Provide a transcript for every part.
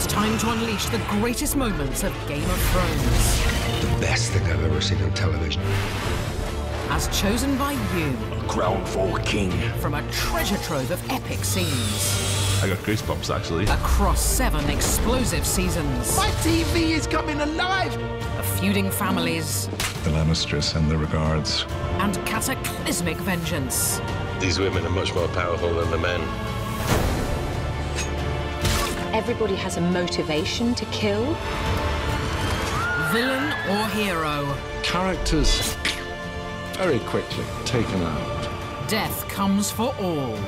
It's time to unleash the greatest moments of Game of Thrones. The best thing I've ever seen on television. As chosen by you. A crown for a king. From a treasure trove of epic scenes. I got goosebumps, actually. Across 7 explosive seasons. My TV is coming alive! Of feuding families. The Lannisters send their regards. And cataclysmic vengeance. These women are much more powerful than the men. Everybody has a motivation to kill. Villain or hero. Characters very quickly taken out. Death comes for all.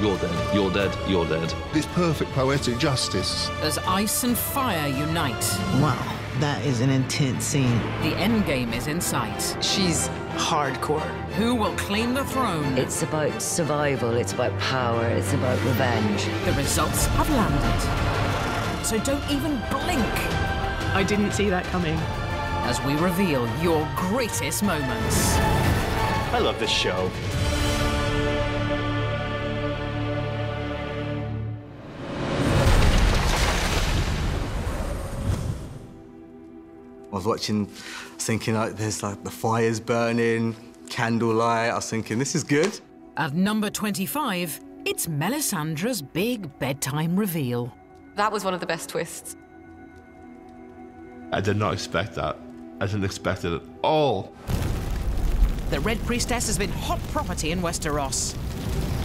You're dead, you're dead, you're dead. This perfect poetic justice. As ice and fire unite. Wow, that is an intense scene. The endgame is in sight. She's hardcore. Who will claim the throne? It's about survival, it's about power, it's about revenge. The results have landed. So don't even blink. I didn't see that coming. As we reveal your greatest moments. I love this show. I was watching, thinking like there's like the fire's burning, candlelight. I was thinking this is good. At number 25, it's Melisandre's big bedtime reveal. That was one of the best twists. I did not expect that. I didn't expect it at all. The Red Priestess has been hot property in Westeros.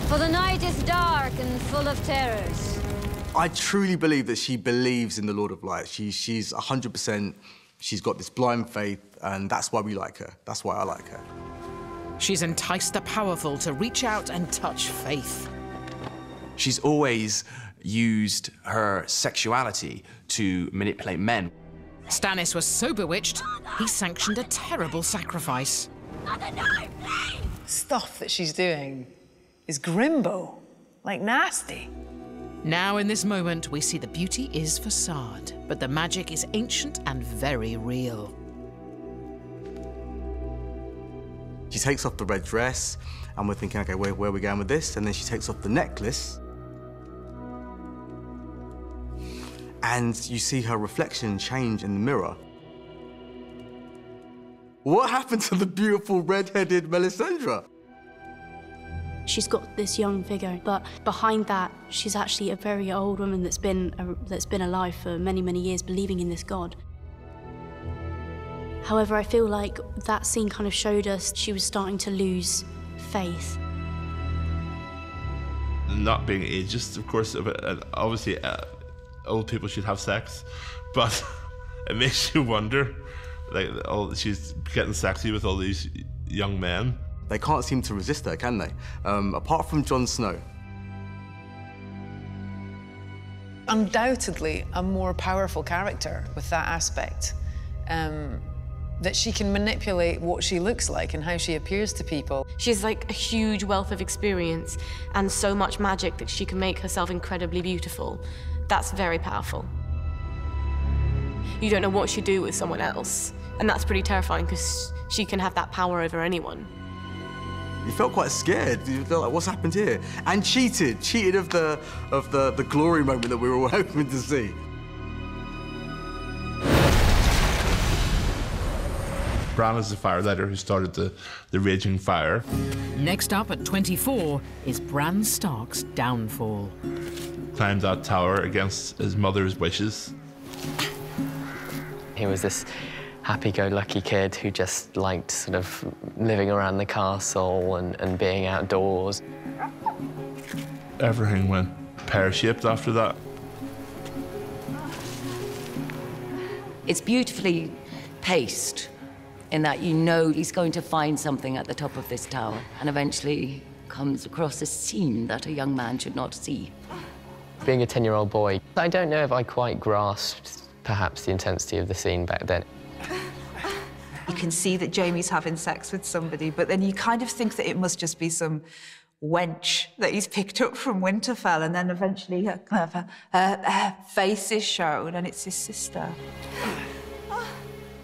For the night is dark and full of terrors. I truly believe that she believes in the Lord of Light. She's 100%, she's got this blind faith, and that's why we like her. That's why I like her. She's enticed the powerful to reach out and touch faith. She's always used her sexuality to manipulate men. Stannis was so bewitched, he sanctioned a terrible sacrifice. Stuff that she's doing is grimbo, like nasty. Now in this moment, we see the beauty is facade, but the magic is ancient and very real. She takes off the red dress, and we're thinking, okay, where are we going with this? And then she takes off the necklace. And you see her reflection change in the mirror. What happened to the beautiful red-headed Melisandre? She's got this young figure, but behind that, she's actually a very old woman that's been alive for many, many years, believing in this god. However, I feel like that scene kind of showed us she was starting to lose faith. Not being ageist, of course, obviously old people should have sex, but it makes you wonder, like, she's getting sexy with all these young men. They can't seem to resist her, can they? Apart from Jon Snow. Undoubtedly a more powerful character with that aspect. That she can manipulate what she looks like and how she appears to people. She has like a huge wealth of experience and so much magic that she can make herself incredibly beautiful. That's very powerful. You don't know what she'd do with someone else, and that's pretty terrifying because she can have that power over anyone. You felt quite scared. You felt like, what's happened here? And cheated of the glory moment that we were all hoping to see. Bran is the firelighter who started the raging fire. Next up at 24 is Bran Stark's downfall. Climbed that tower against his mother's wishes. He was this happy-go-lucky kid who just liked sort of living around the castle and being outdoors. Everything went pear-shaped after that. It's beautifully paced in that you know he's going to find something at the top of this tower and eventually comes across a scene that a young man should not see. Being a 10-year-old boy, I don't know if I quite grasped perhaps the intensity of the scene back then. You can see that Jaime's having sex with somebody, but then you kind of think that it must just be some wench that he's picked up from Winterfell, and then eventually her face is shown, and it's his sister.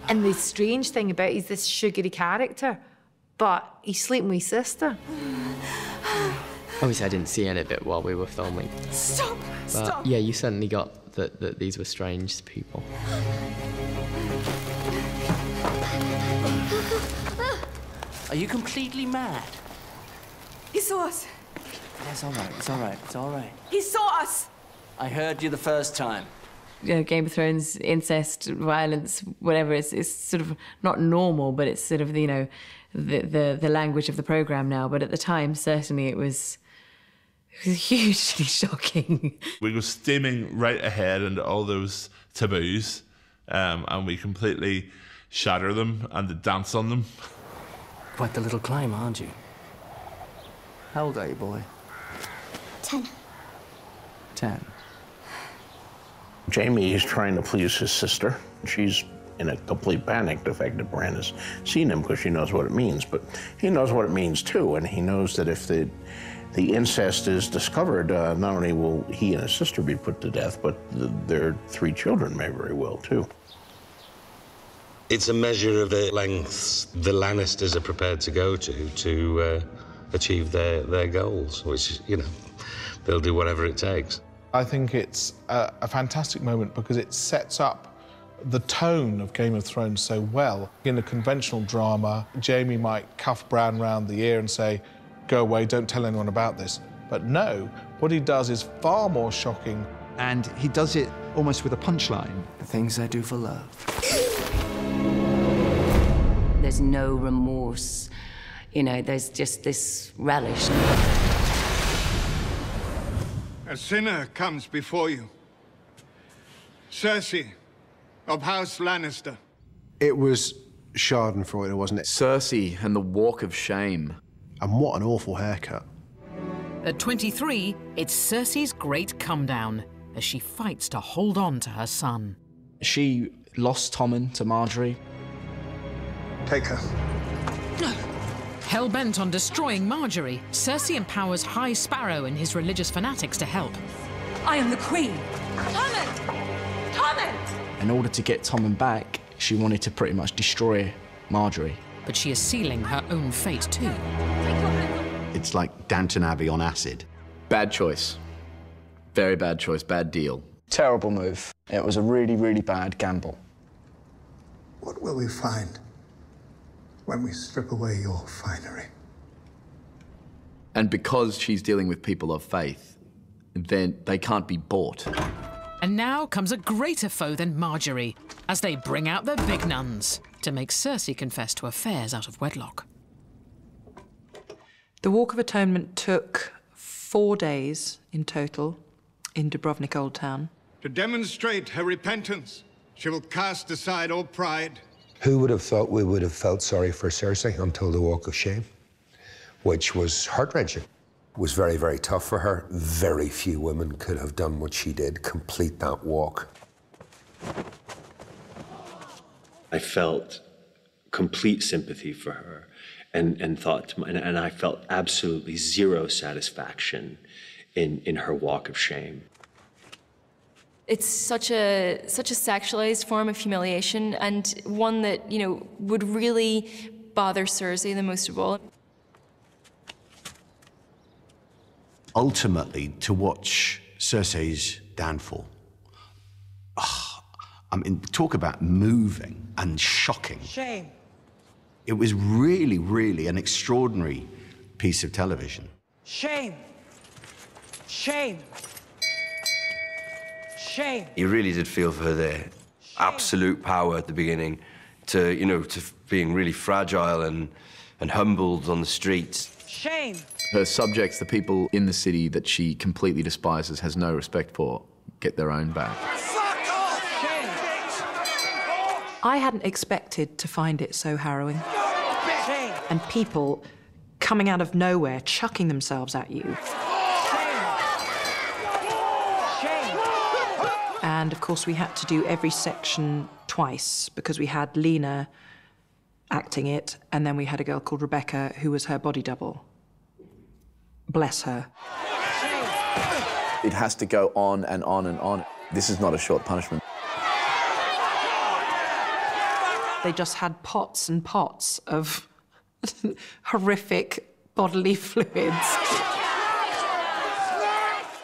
And the strange thing about he's this sugary character, but he's sleeping with his sister. Obviously, I didn't see any of it while we were filming. Stop! But Stop! yeah, you certainly got that these were strange people. Are you completely mad? He saw us. That's all right. It's all right. It's all right. He saw us. I heard you the first time. You know, Game of Thrones, incest, violence, whatever, it's sort of not normal, but it's sort of, you know, the language of the programme now. But at the time, certainly it was hugely shocking. We go steaming right ahead into all those taboos, and we completely shatter them and dance on them. Quite the little climb, aren't you? How old are you, boy? 10. 10. Jamie is trying to please his sister. She's in a complete panic, the fact that Bran has seen him, because she knows what it means. But he knows what it means, too, and he knows that if the incest is discovered, not only will he and his sister be put to death, but their 3 children may very well, too. It's a measure of the lengths the Lannisters are prepared to go to achieve their goals, which, you know, they'll do whatever it takes. I think it's a fantastic moment because it sets up the tone of Game of Thrones so well. In a conventional drama, Jamie might cuff Bran round the ear and say, "Go away, don't tell anyone about this." But no, what he does is far more shocking. And he does it almost with a punchline. The things I do for love. There's no remorse. You know, there's just this relish. A sinner comes before you. Cersei, of House Lannister. It was Schadenfreude, wasn't it? Cersei and the Walk of Shame. And what an awful haircut. At 23, it's Cersei's great come-down as she fights to hold on to her son. She lost Tommen to Marjorie. Take her. Hell-bent on destroying Marjorie, Cersei empowers High Sparrow and his religious fanatics to help. I am the queen. Tommen! Tommen! In order to get Tommen back, she wanted to pretty much destroy Marjorie. But she is sealing her own fate too. It's like Downton Abbey on acid. Bad choice. Very bad choice, bad deal. Terrible move. It was a really, really bad gamble. What will we find when we strip away your finery? And because she's dealing with people of faith, then they can't be bought. And now comes a greater foe than Marjorie, as they bring out the big nuns to make Cersei confess to affairs out of wedlock. The Walk of Atonement took 4 days in total in Dubrovnik Old Town. To demonstrate her repentance, she will cast aside all pride. Who would have thought we would have felt sorry for Cersei until the Walk of Shame, which was heart-wrenching. It was very, very tough for her. Very few women could have done what she did, complete that walk. I felt complete sympathy for her and thought, and I felt absolutely zero satisfaction in her walk of shame. It's such a sexualized form of humiliation, and one that, you know, would really bother Cersei the most of all. Ultimately, to watch Cersei's downfall, I mean, talk about moving and shocking. Shame. It was really, really an extraordinary piece of television. Shame. Shame. Shame. You really did feel for the absolute power at the beginning, to, you know, to being really fragile and humbled on the streets. Shame. Her subjects, the people in the city that she completely despises, has no respect for, get their own back. I hadn't expected to find it so harrowing. Shame. And people coming out of nowhere, chucking themselves at you. And of course we had to do every section twice because we had Lena acting it, and then we had a girl called Rebecca who was her body double. Bless her. It has to go on and on and on. This is not a short punishment. They just had pots and pots of horrific bodily fluids.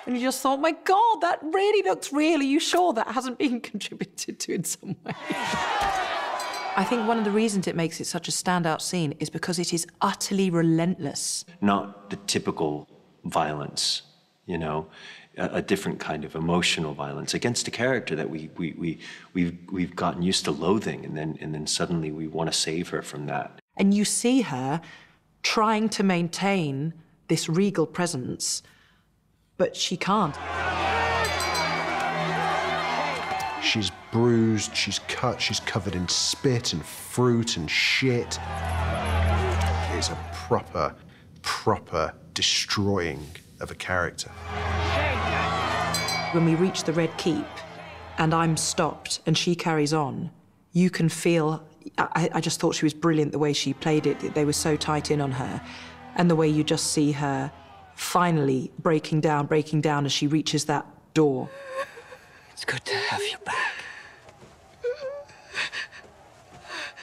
And you just thought, my God, that really looks real. Are you sure that hasn't been contributed to in some way? I think one of the reasons it makes it such a standout scene is because it is utterly relentless. Not the typical violence, you know, a different kind of emotional violence against a character that we've gotten used to loathing, and then suddenly we want to save her from that. And you see her trying to maintain this regal presence, but she can't. She's bruised, she's cut, she's covered in spit and fruit and shit. It's a proper destroying of a character. When we reach the Red Keep and I'm stopped and she carries on, you can feel, I just thought she was brilliant the way she played it. They were so tight in on her. And the way you just see her finally breaking down as she reaches that door. It's good to have you back.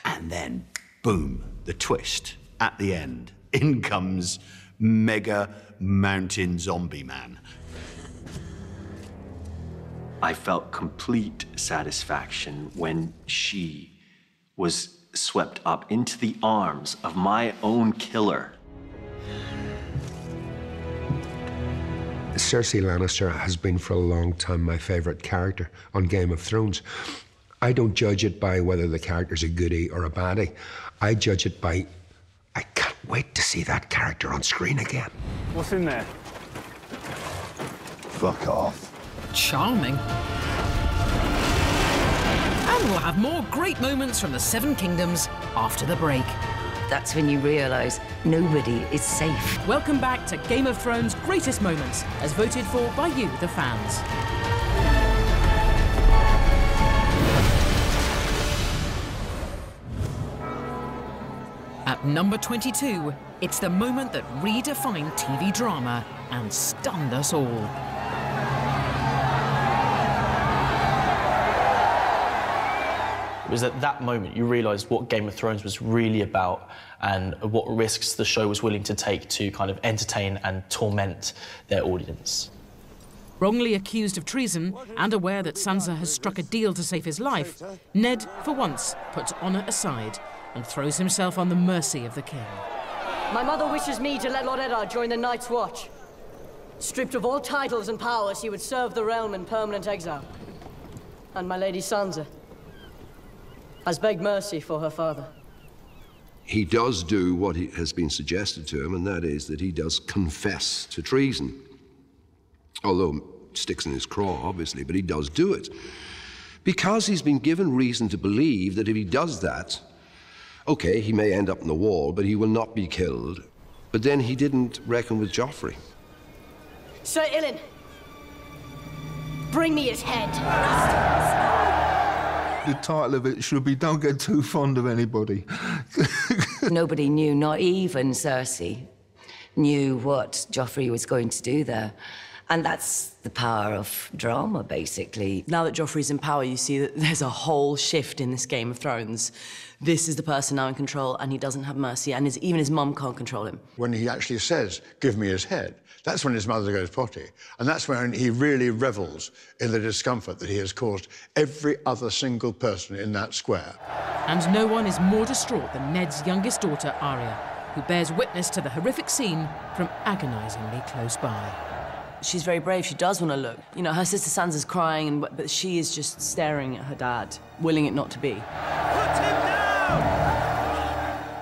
And then, boom, the twist at the end. In comes Mega Mountain Zombie Man. I felt complete satisfaction when she was swept up into the arms of my own killer. Cersei Lannister has been for a long time my favourite character on Game of Thrones. I don't judge it by whether the character's a goodie or a baddie. I judge it by, I can't wait to see that character on screen again. What's in there? Fuck off. Charming. And we'll have more great moments from the Seven Kingdoms after the break. That's when you realise nobody is safe. Welcome back to Game of Thrones' greatest moments, as voted for by you, the fans. At number 22, it's the moment that redefined TV drama and stunned us all. It was at that moment you realised what Game of Thrones was really about and what risks the show was willing to take to kind of entertain and torment their audience. Wrongly accused of treason and aware that Sansa has struck a deal to save his life, Ned, for once, puts honour aside and throws himself on the mercy of the king. My mother wishes me to let Lord R.H.A. join the Night's Watch. Stripped of all titles and powers, he would serve the realm in permanent exile. And my lady Sansa has begged mercy for her father. He does do what has been suggested to him, and that is that he does confess to treason. Although sticks in his craw, obviously, but he does do it. Because he's been given reason to believe that if he does that, okay, he may end up in the wall, but he will not be killed. But then he didn't reckon with Joffrey. Sir Ilyn, bring me his head. The title of it should be Don't Get Too Fond of Anybody. Nobody knew, not even Cersei, knew what Joffrey was going to do there. And that's the power of drama, basically. Now that Joffrey's in power, you see that there's a whole shift in this Game of Thrones. This is the person now in control, and he doesn't have mercy, and even his mum can't control him. When he actually says, give me his head, that's when his mother goes potty. And that's when he really revels in the discomfort that he has caused every other single person in that square. And no one is more distraught than Ned's youngest daughter, Arya, who bears witness to the horrific scene from agonisingly close by. She's very brave. She does want to look. You know, her sister Sansa's crying, but she is just staring at her dad, willing it not to be.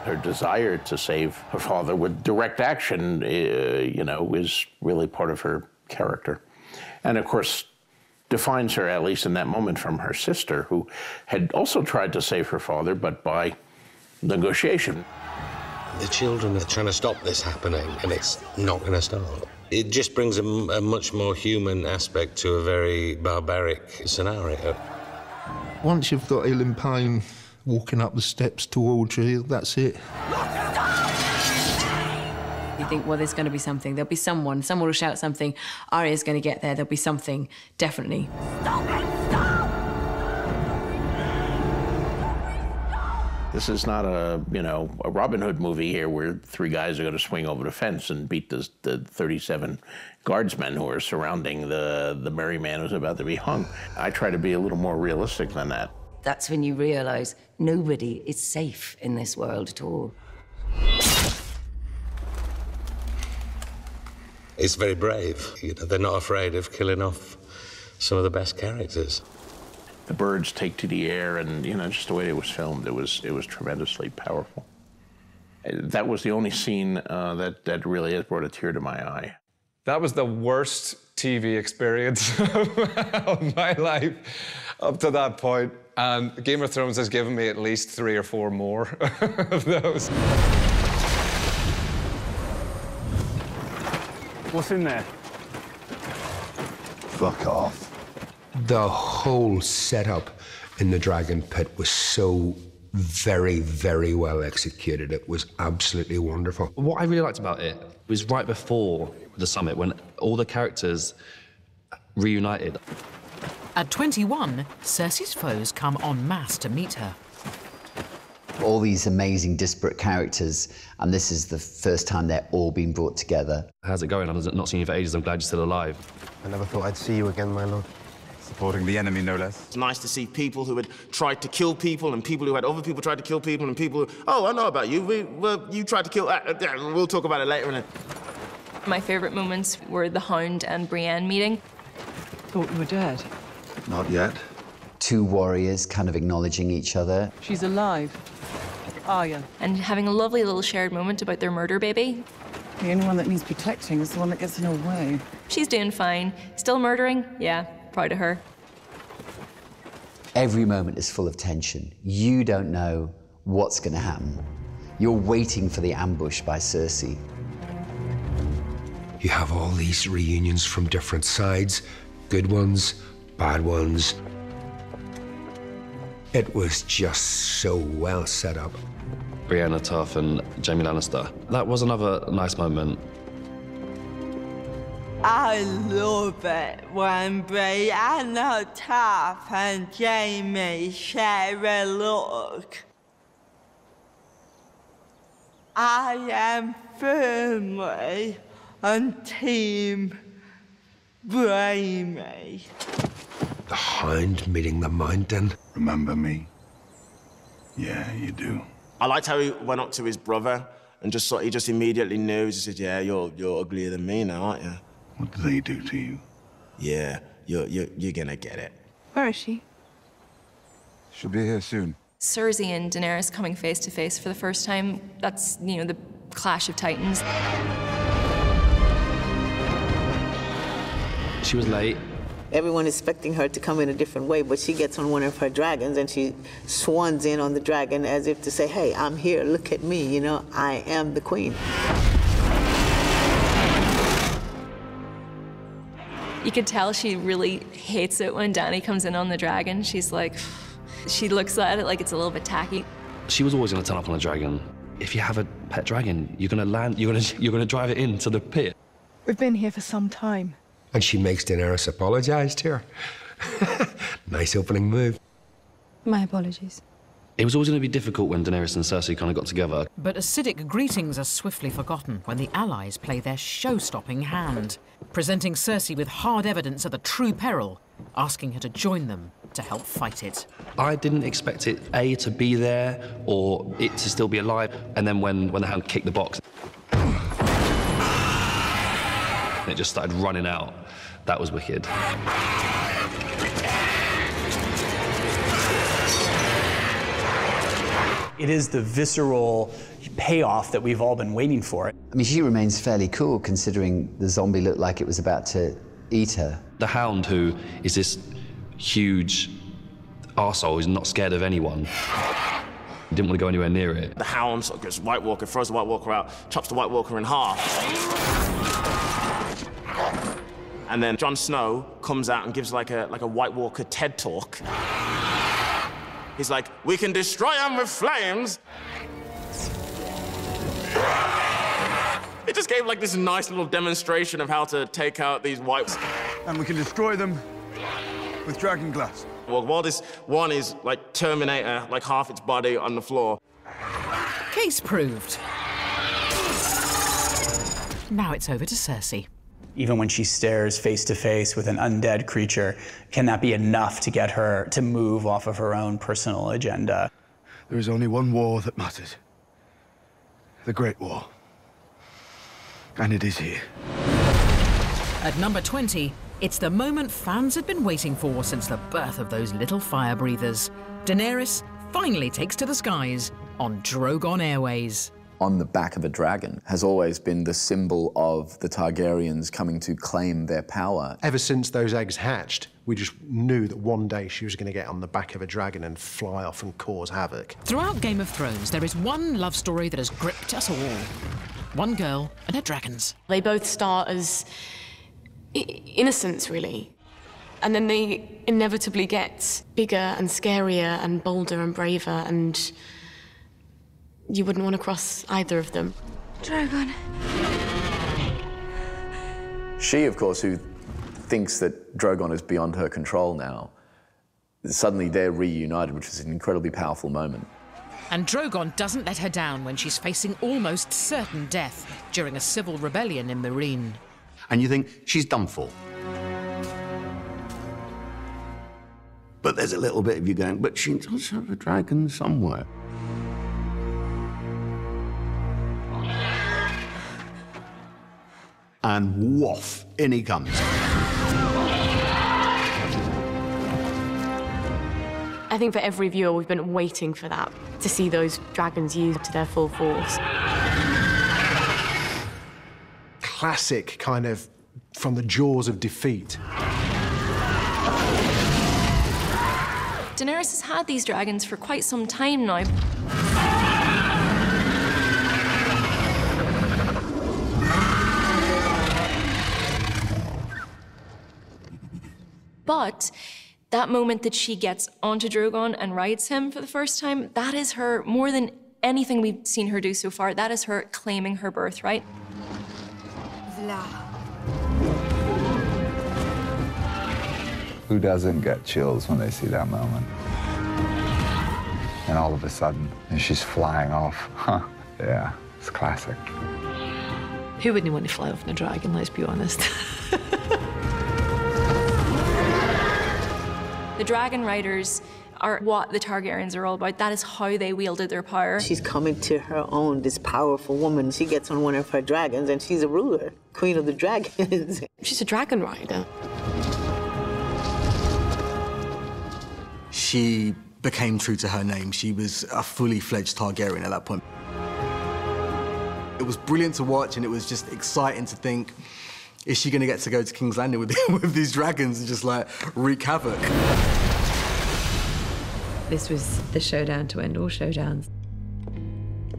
Her desire to save her father with direct action, you know, is really part of her character. And, of course, defines her, at least in that moment, from her sister, who had also tried to save her father, but by negotiation. The children are trying to stop this happening, and it's not going to stop. It just brings a much more human aspect to a very barbaric scenario. Once you've got Ilyn Payne walking up the steps towards you, that's it. You think, well, there's going to be something. There'll be someone will shout something. Arya's going to get there. There'll be something, definitely. This is not a, you know, a Robin Hood movie here where 3 guys are going to swing over the fence and beat the 37 guardsmen who are surrounding the merry man who's about to be hung. I try to be a little more realistic than that. That's when you realize nobody is safe in this world at all. It's very brave. You know, they're not afraid of killing off some of the best characters. The birds take to the air, and you know, just the way it was filmed, it was tremendously powerful. That was the only scene that really has brought a tear to my eye. That was the worst TV experience of my life up to that point, and Game of Thrones has given me at least 3 or 4 more of those. What's in there? Fuck off. The whole setup in the Dragon Pit was so very, very well executed. It was absolutely wonderful. What I really liked about it was right before the summit, when all the characters reunited. At 21, Cersei's foes come en masse to meet her. All these amazing disparate characters, and this is the first time they're all being brought together. How's it going? I've not seen you for ages. I'm glad you're still alive. I never thought I'd see you again, my lord. Supporting the enemy, no less. It's nice to see people who had tried to kill people, and people who had other people tried to kill people, and people who, oh, I know about you. You tried to kill... we'll talk about it later. My favorite moments were the Hound and Brienne meeting. Thought you were dead. Not yet. 2 warriors kind of acknowledging each other. She's alive. Arya. And having a lovely little shared moment about their murder baby. The only one that needs protecting is the one that gets in her way. She's doing fine. Still murdering? Yeah, proud of her. Every moment is full of tension. You don't know what's going to happen. You're waiting for the ambush by Cersei. You have all these reunions from different sides, good ones, bad ones. It was just so well set up. Brienne tough and Jaime Lannister. That was another nice moment. I love it when Brienne tough and Jaime share a look. I am firmly on Team Jaime. The Hound meeting the Mountain. Remember me? Yeah, you do. I liked how he went up to his brother and he just immediately knew. He just said, yeah, you're uglier than me now, aren't you? What did they do to you? Yeah, you're gonna get it. Where is she? She'll be here soon. Cersei and Daenerys coming face to face for the first time. That's, you know, the clash of titans. She was late. Everyone expecting her to come in a different way, but she gets on one of her dragons and she swans in on the dragon as if to say, hey, I'm here, look at me, you know, I am the queen. You could tell she really hates it when Dany comes in on the dragon. She's like, she looks at it like it's a little bit tacky. She was always going to turn up on a dragon. If you have a pet dragon, you're going to land, you're going to drive it into the pit. We've been here for some time. And she makes Daenerys apologise to her. Nice opening move. My apologies. It was always going to be difficult when Daenerys and Cersei kind of got together. But acidic greetings are swiftly forgotten when the allies play their show-stopping hand, presenting Cersei with hard evidence of the true peril, asking her to join them to help fight it. I didn't expect it, A, to be there, or it to still be alive, and then when the Hound kicked the box, it just started running out. That was wicked. It is the visceral payoff that we've all been waiting for. I mean, she remains fairly cool considering the zombie looked like it was about to eat her. The Hound, who is this huge arsehole who's not scared of anyone, didn't want to go anywhere near it. The Hound sort of goes White Walker, throws the White Walker out, chops the White Walker in half. And then Jon Snow comes out and gives like a White Walker TED talk. He's like, we can destroy them with flames. It just gave like this nice little demonstration of how to take out these whites. And we can destroy them with dragon glass. Well, while this one is like Terminator, like half its body on the floor, Case proved. Now it's over to Cersei. Even when she stares face to face with an undead creature, can that be enough to get her to move off of her own personal agenda? There is only one war that matters. The Great War. And it is here. At number 20, it's the moment fans had been waiting for since the birth of those little fire breathers. Daenerys finally takes to the skies on Drogon Airways. On the back of a dragon has always been the symbol of the Targaryens coming to claim their power. Ever since those eggs hatched, we just knew that one day she was going to get on the back of a dragon and fly off and cause havoc. Throughout Game of Thrones, there is one love story that has gripped us all. One girl and her dragons. They both start as innocents, really. And then they inevitably get bigger and scarier and bolder and braver, and you wouldn't want to cross either of them. Dragon. She, of course, who thinks that Drogon is beyond her control now, suddenly they're reunited, which is an incredibly powerful moment. And Drogon doesn't let her down when she's facing almost certain death during a civil rebellion in Meereen. And you think, she's done for. But there's a little bit of you going, but she does have a dragon somewhere. And woof, in he comes. I think for every viewer, we've been waiting for that, to see those dragons used to their full force. Classic kind of from the jaws of defeat. Daenerys has had these dragons for quite some time now. But that moment that she gets onto Drogon and rides him for the first time, that is her, more than anything we've seen her do so far, that is her claiming her birthright. Who doesn't get chills when they see that moment? And all of a sudden, and she's flying off. Huh, yeah, it's classic. Who wouldn't want to fly off on a dragon, let's be honest? The dragon riders are what the Targaryens are all about. That is how they wielded their power. She's coming to her own, this powerful woman. She gets on one of her dragons and she's a ruler, queen of the dragons. She's a dragon rider. She became true to her name. She was a fully fledged Targaryen at that point. It was brilliant to watch, and it was just exciting to think, is she going to get to go to King's Landing with, with these dragons and just, like, wreak havoc? This was the showdown to end all showdowns.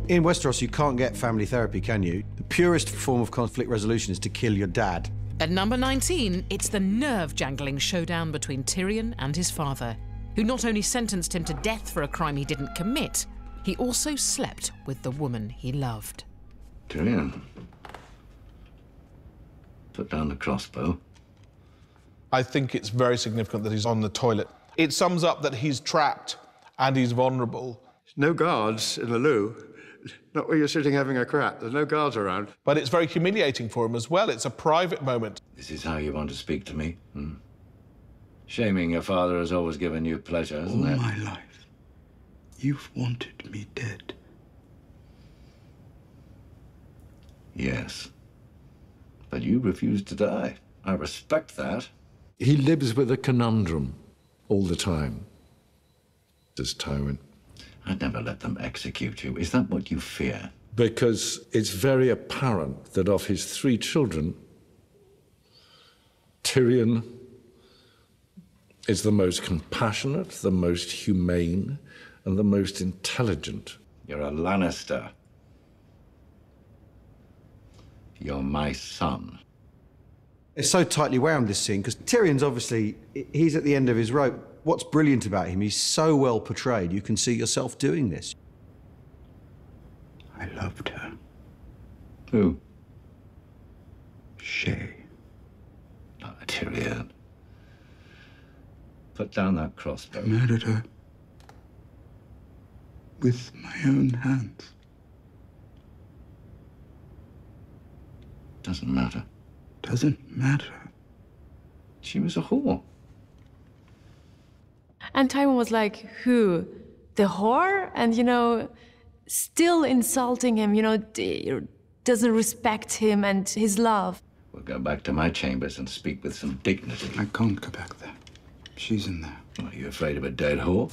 In Westeros, you can't get family therapy, can you? The purest form of conflict resolution is to kill your dad. At number 19, it's the nerve-jangling showdown between Tyrion and his father, who not only sentenced him to death for a crime he didn't commit, he also slept with the woman he loved. Tyrion, put down the crossbow. I think it's very significant that he's on the toilet. It sums up that he's trapped and he's vulnerable. No guards in the loo. Not where you're sitting having a crap. There's no guards around. But it's very humiliating for him as well. It's a private moment. This is how you want to speak to me? Hmm? Shaming your father has always given you pleasure, hasn't it? All my life, you've wanted me dead. Yes. But you refused to die. I respect that. He lives with a conundrum all the time. Does Tywin? I'd never let them execute you. Is that what you fear? Because it's very apparent that of his 3 children, Tyrion is the most compassionate, the most humane, and the most intelligent. You're a Lannister. You're my son. It's so tightly wound, this scene, because Tyrion's obviously, he's at the end of his rope. What's brilliant about him, he's so well portrayed, you can see yourself doing this. I loved her. Who? Shay. Tyrion. Put down that crossbow. I murdered her. With my own hands. Doesn't matter. Doesn't matter. She was a whore. And Tywin was like, who? The whore? And, you know, still insulting him, you know, doesn't respect him and his love. We'll go back to my chambers and speak with some dignity. I can't go back there. She's in there. Are you afraid of a dead whore?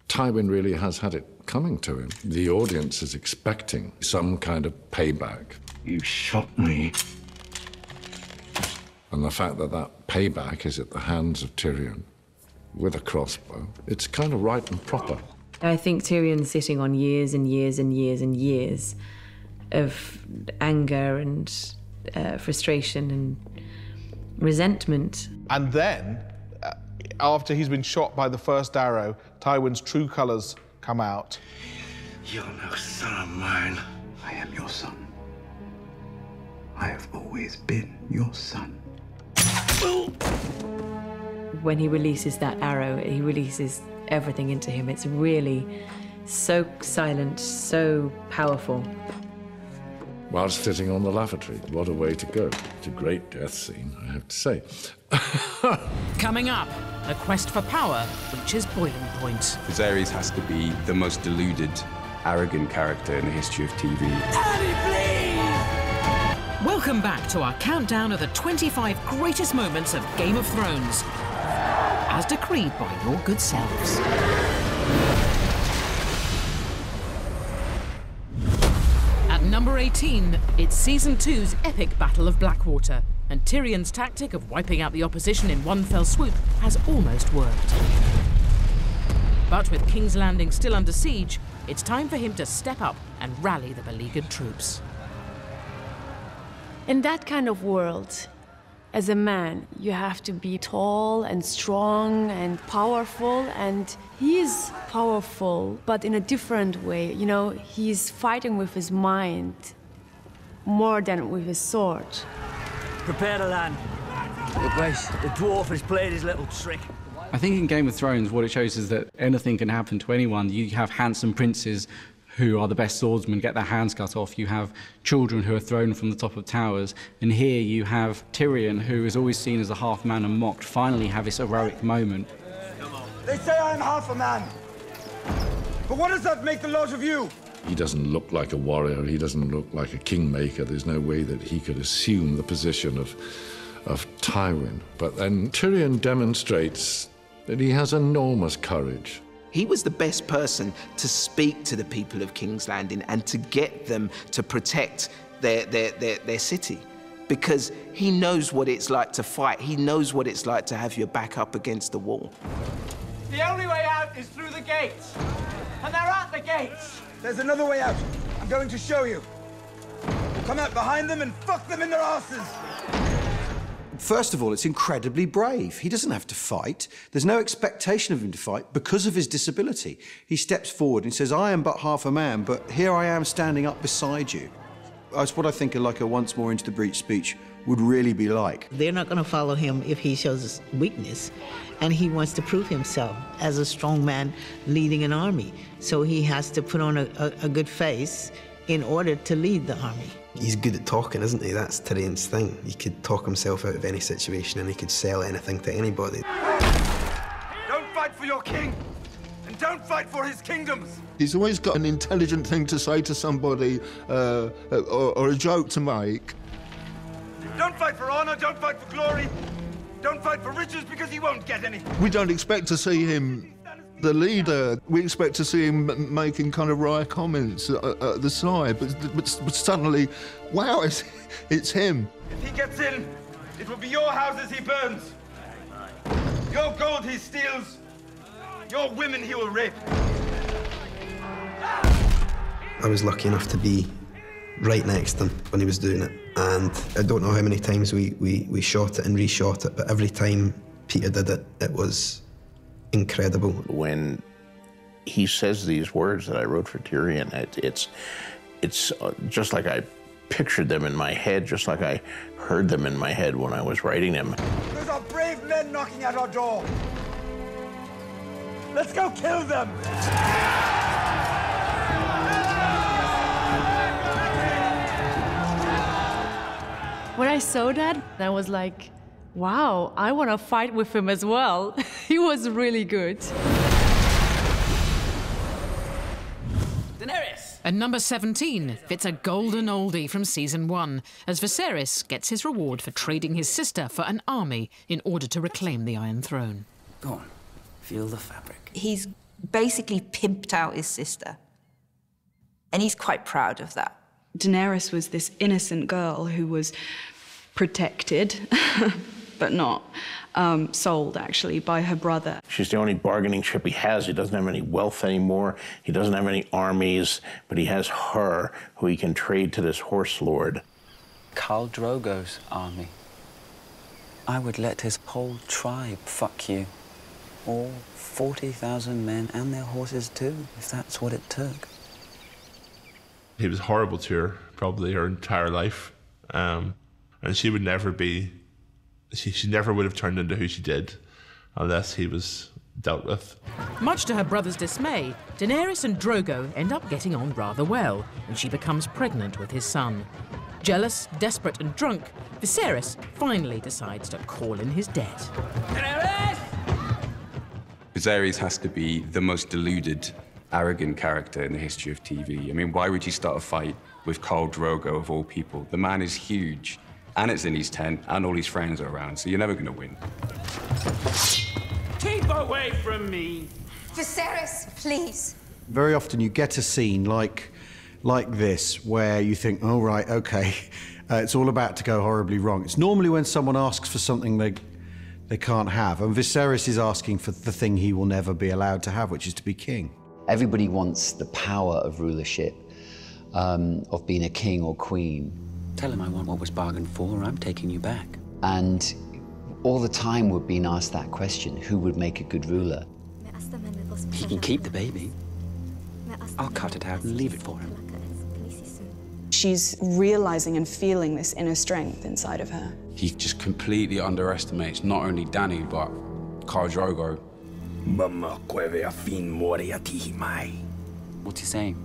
Tywin really has had it coming to him. The audience is expecting some kind of payback. You shot me. And the fact that that payback is at the hands of Tyrion with a crossbow, it's kind of right and proper. I think Tyrion's sitting on years and years and years and years of anger and frustration and resentment. And then, after he's been shot by the first arrow, Tywin's true colours come out. You're no son of mine. I am your son. I have always been your son. When he releases that arrow, he releases everything into him. It's really so silent, so powerful. While sitting on the lavatory, what a way to go. It's a great death scene, I have to say. Coming up, the quest for power reaches boiling point. Viserys has to be the most deluded, arrogant character in the history of TV. Welcome back to our countdown of the 25 greatest moments of Game of Thrones, as decreed by your good selves. At number 18, it's Season 2's epic Battle of Blackwater, and Tyrion's tactic of wiping out the opposition in one fell swoop has almost worked. But with King's Landing still under siege, it's time for him to step up and rally the beleaguered troops. In that kind of world, as a man, you have to be tall and strong and powerful, and he is powerful, but in a different way. You know, he's fighting with his mind more than with his sword. Prepare to land. Look, guys, the dwarf has played his little trick. I think in Game of Thrones, what it shows is that anything can happen to anyone. You have handsome princes who are the best swordsmen, get their hands cut off. You have children who are thrown from the top of towers. And here you have Tyrion, who is always seen as a half man and mocked, finally have this heroic moment. They say I am half a man. But what does that make the lot of you? He doesn't look like a warrior, he doesn't look like a kingmaker. There's no way that he could assume the position of Tywin. But then Tyrion demonstrates that he has enormous courage. He was the best person to speak to the people of King's Landing and to get them to protect their city, because he knows what it's like to fight. He knows what it's like to have your back up against the wall. The only way out is through the gates. And they're at the gates. There's another way out. I'm going to show you. Come out behind them and fuck them in their asses. First of all, it's incredibly brave. He doesn't have to fight. There's no expectation of him to fight because of his disability. He steps forward and says, I am but half a man, but here I am standing up beside you. That's what I think like a once more into the breach speech would really be like. They're not going to follow him if he shows weakness, and he wants to prove himself as a strong man leading an army. So he has to put on a good face in order to lead the army. He's good at talking, isn't he? That's Tyrion's thing. He could talk himself out of any situation and he could sell anything to anybody. Don't fight for your king, and don't fight for his kingdoms. He's always got an intelligent thing to say to somebody or a joke to make. Don't fight for honor, don't fight for glory, don't fight for riches, because he won't get any. We don't expect to see him the leader. We expect to see him making kind of wry comments at the side, but suddenly, wow, it's him. If he gets in, it will be your houses he burns, your gold he steals, your women he will rape. I was lucky enough to be right next to him when he was doing it, and I don't know how many times we shot it and reshot it, but every time Peter did it, it was incredible. When he says these words that I wrote for Tyrion, it's just like I pictured them in my head, just like I heard them in my head when I was writing them. Those are brave men knocking at our door. Let's go kill them. When I saw that, I was like, wow, I want to fight with him as well. He was really good. Daenerys! At number 17, it's a golden oldie from season 1, as Viserys gets his reward for trading his sister for an army in order to reclaim the Iron Throne. Go on, feel the fabric. He's basically pimped out his sister. And he's quite proud of that. Daenerys was this innocent girl who was protected, but not sold, actually, by her brother. She's the only bargaining chip he has. He doesn't have any wealth anymore. He doesn't have any armies, but he has her, who he can trade to this horse lord. Khal Drogo's army. I would let his whole tribe fuck you. All 40,000 men and their horses too, if that's what it took. He was horrible to her, probably her entire life. And she would never be, she never would have turned into who she did unless he was dealt with. Much to her brother's dismay, Daenerys and Drogo end up getting on rather well, and she becomes pregnant with his son. Jealous, desperate and drunk, Viserys finally decides to call in his dead. Viserys has to be the most deluded, arrogant character in the history of TV. I mean, why would you start a fight with Khal Drogo, of all people? The man is huge, and it's in his tent, and all his friends are around, so you're never going to win. Keep away from me! Viserys, please. Very often you get a scene like this where you think, oh, right, okay, it's all about to go horribly wrong. It's normally when someone asks for something they can't have, and Viserys is asking for the thing he will never be allowed to have, which is to be king. Everybody wants the power of rulership, of being a king or queen. Tell him I want what was bargained for, or I'm taking you back. And all the time we're being asked that question, who would make a good ruler? He can keep the baby. I'll cut it out and leave it for him. She's realizing and feeling this inner strength inside of her. He just completely underestimates not only Dany, but Khal Drogo. What's he saying?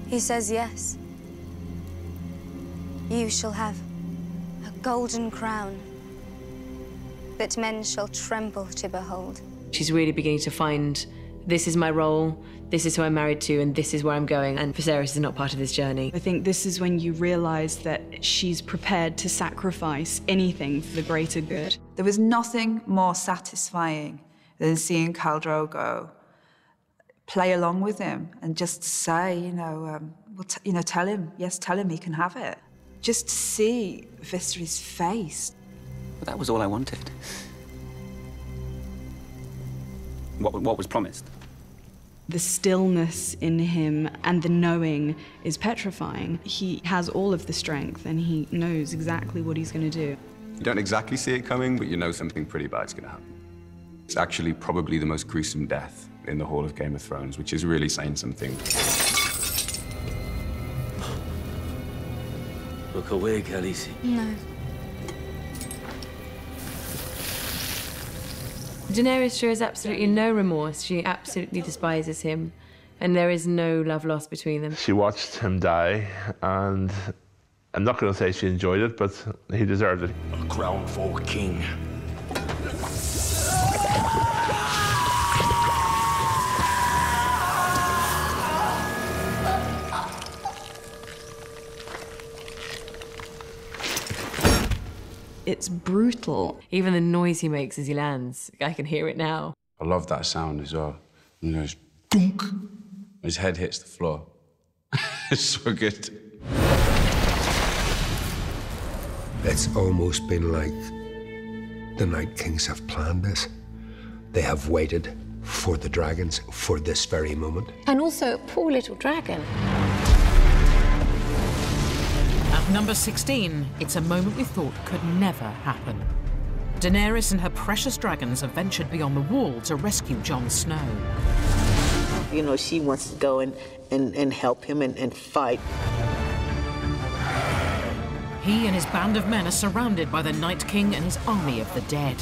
He says yes. You shall have a golden crown that men shall tremble to behold. She's really beginning to find, this is my role, this is who I'm married to, and this is where I'm going, and Viserys is not part of this journey. I think this is when you realize that she's prepared to sacrifice anything for the greater good. There was nothing more satisfying than seeing Khal Drogo play along with him and just say, tell him he can have it. Just to see Viserys' face. But that was all I wanted. What was promised? The stillness in him and the knowing is petrifying. He has all of the strength and he knows exactly what he's going to do. You don't exactly see it coming, but you know something pretty bad's going to happen. It's actually probably the most gruesome death in the Hall of Game of Thrones, which is really saying something. Look away, Khaleesi. No. Daenerys shows absolutely no remorse. She absolutely despises him, and there is no love lost between them. She watched him die, and I'm not going to say she enjoyed it, but he deserved it. A crown for a king. It's brutal. Even the noise he makes as he lands, I can hear it now. I love that sound as well. You know, it's dunk. His head hits the floor. It's so good. It's almost been like the Night Kings have planned this. They have waited for the dragons for this very moment. And also, poor little dragon. At number 16, it's a moment we thought could never happen. Daenerys and her precious dragons have ventured beyond the wall to rescue Jon Snow. You know, she wants to go and help him and fight. He and his band of men are surrounded by the Night King and his army of the dead.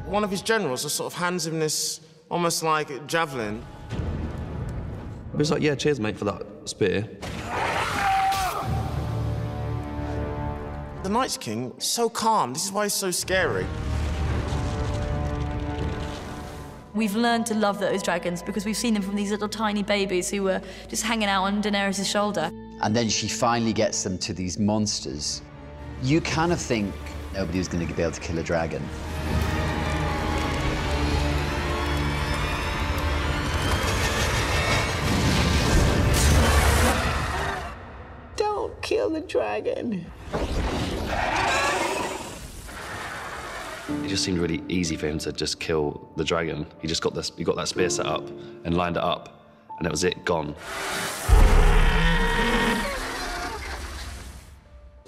One of his generals just sort of hands him this, almost like a javelin. He was like, yeah, cheers, mate, for that spear. The Night's King is so calm. This is why he's so scary. We've learned to love those dragons because we've seen them from these little tiny babies who were just hanging out on Daenerys' shoulder. And then she finally gets them to these monsters. You kind of think nobody was going to be able to kill a dragon. Don't kill the dragon. It just seemed really easy for him to just kill the dragon. He just got this, he got that spear set up and lined it up, and that was it, gone.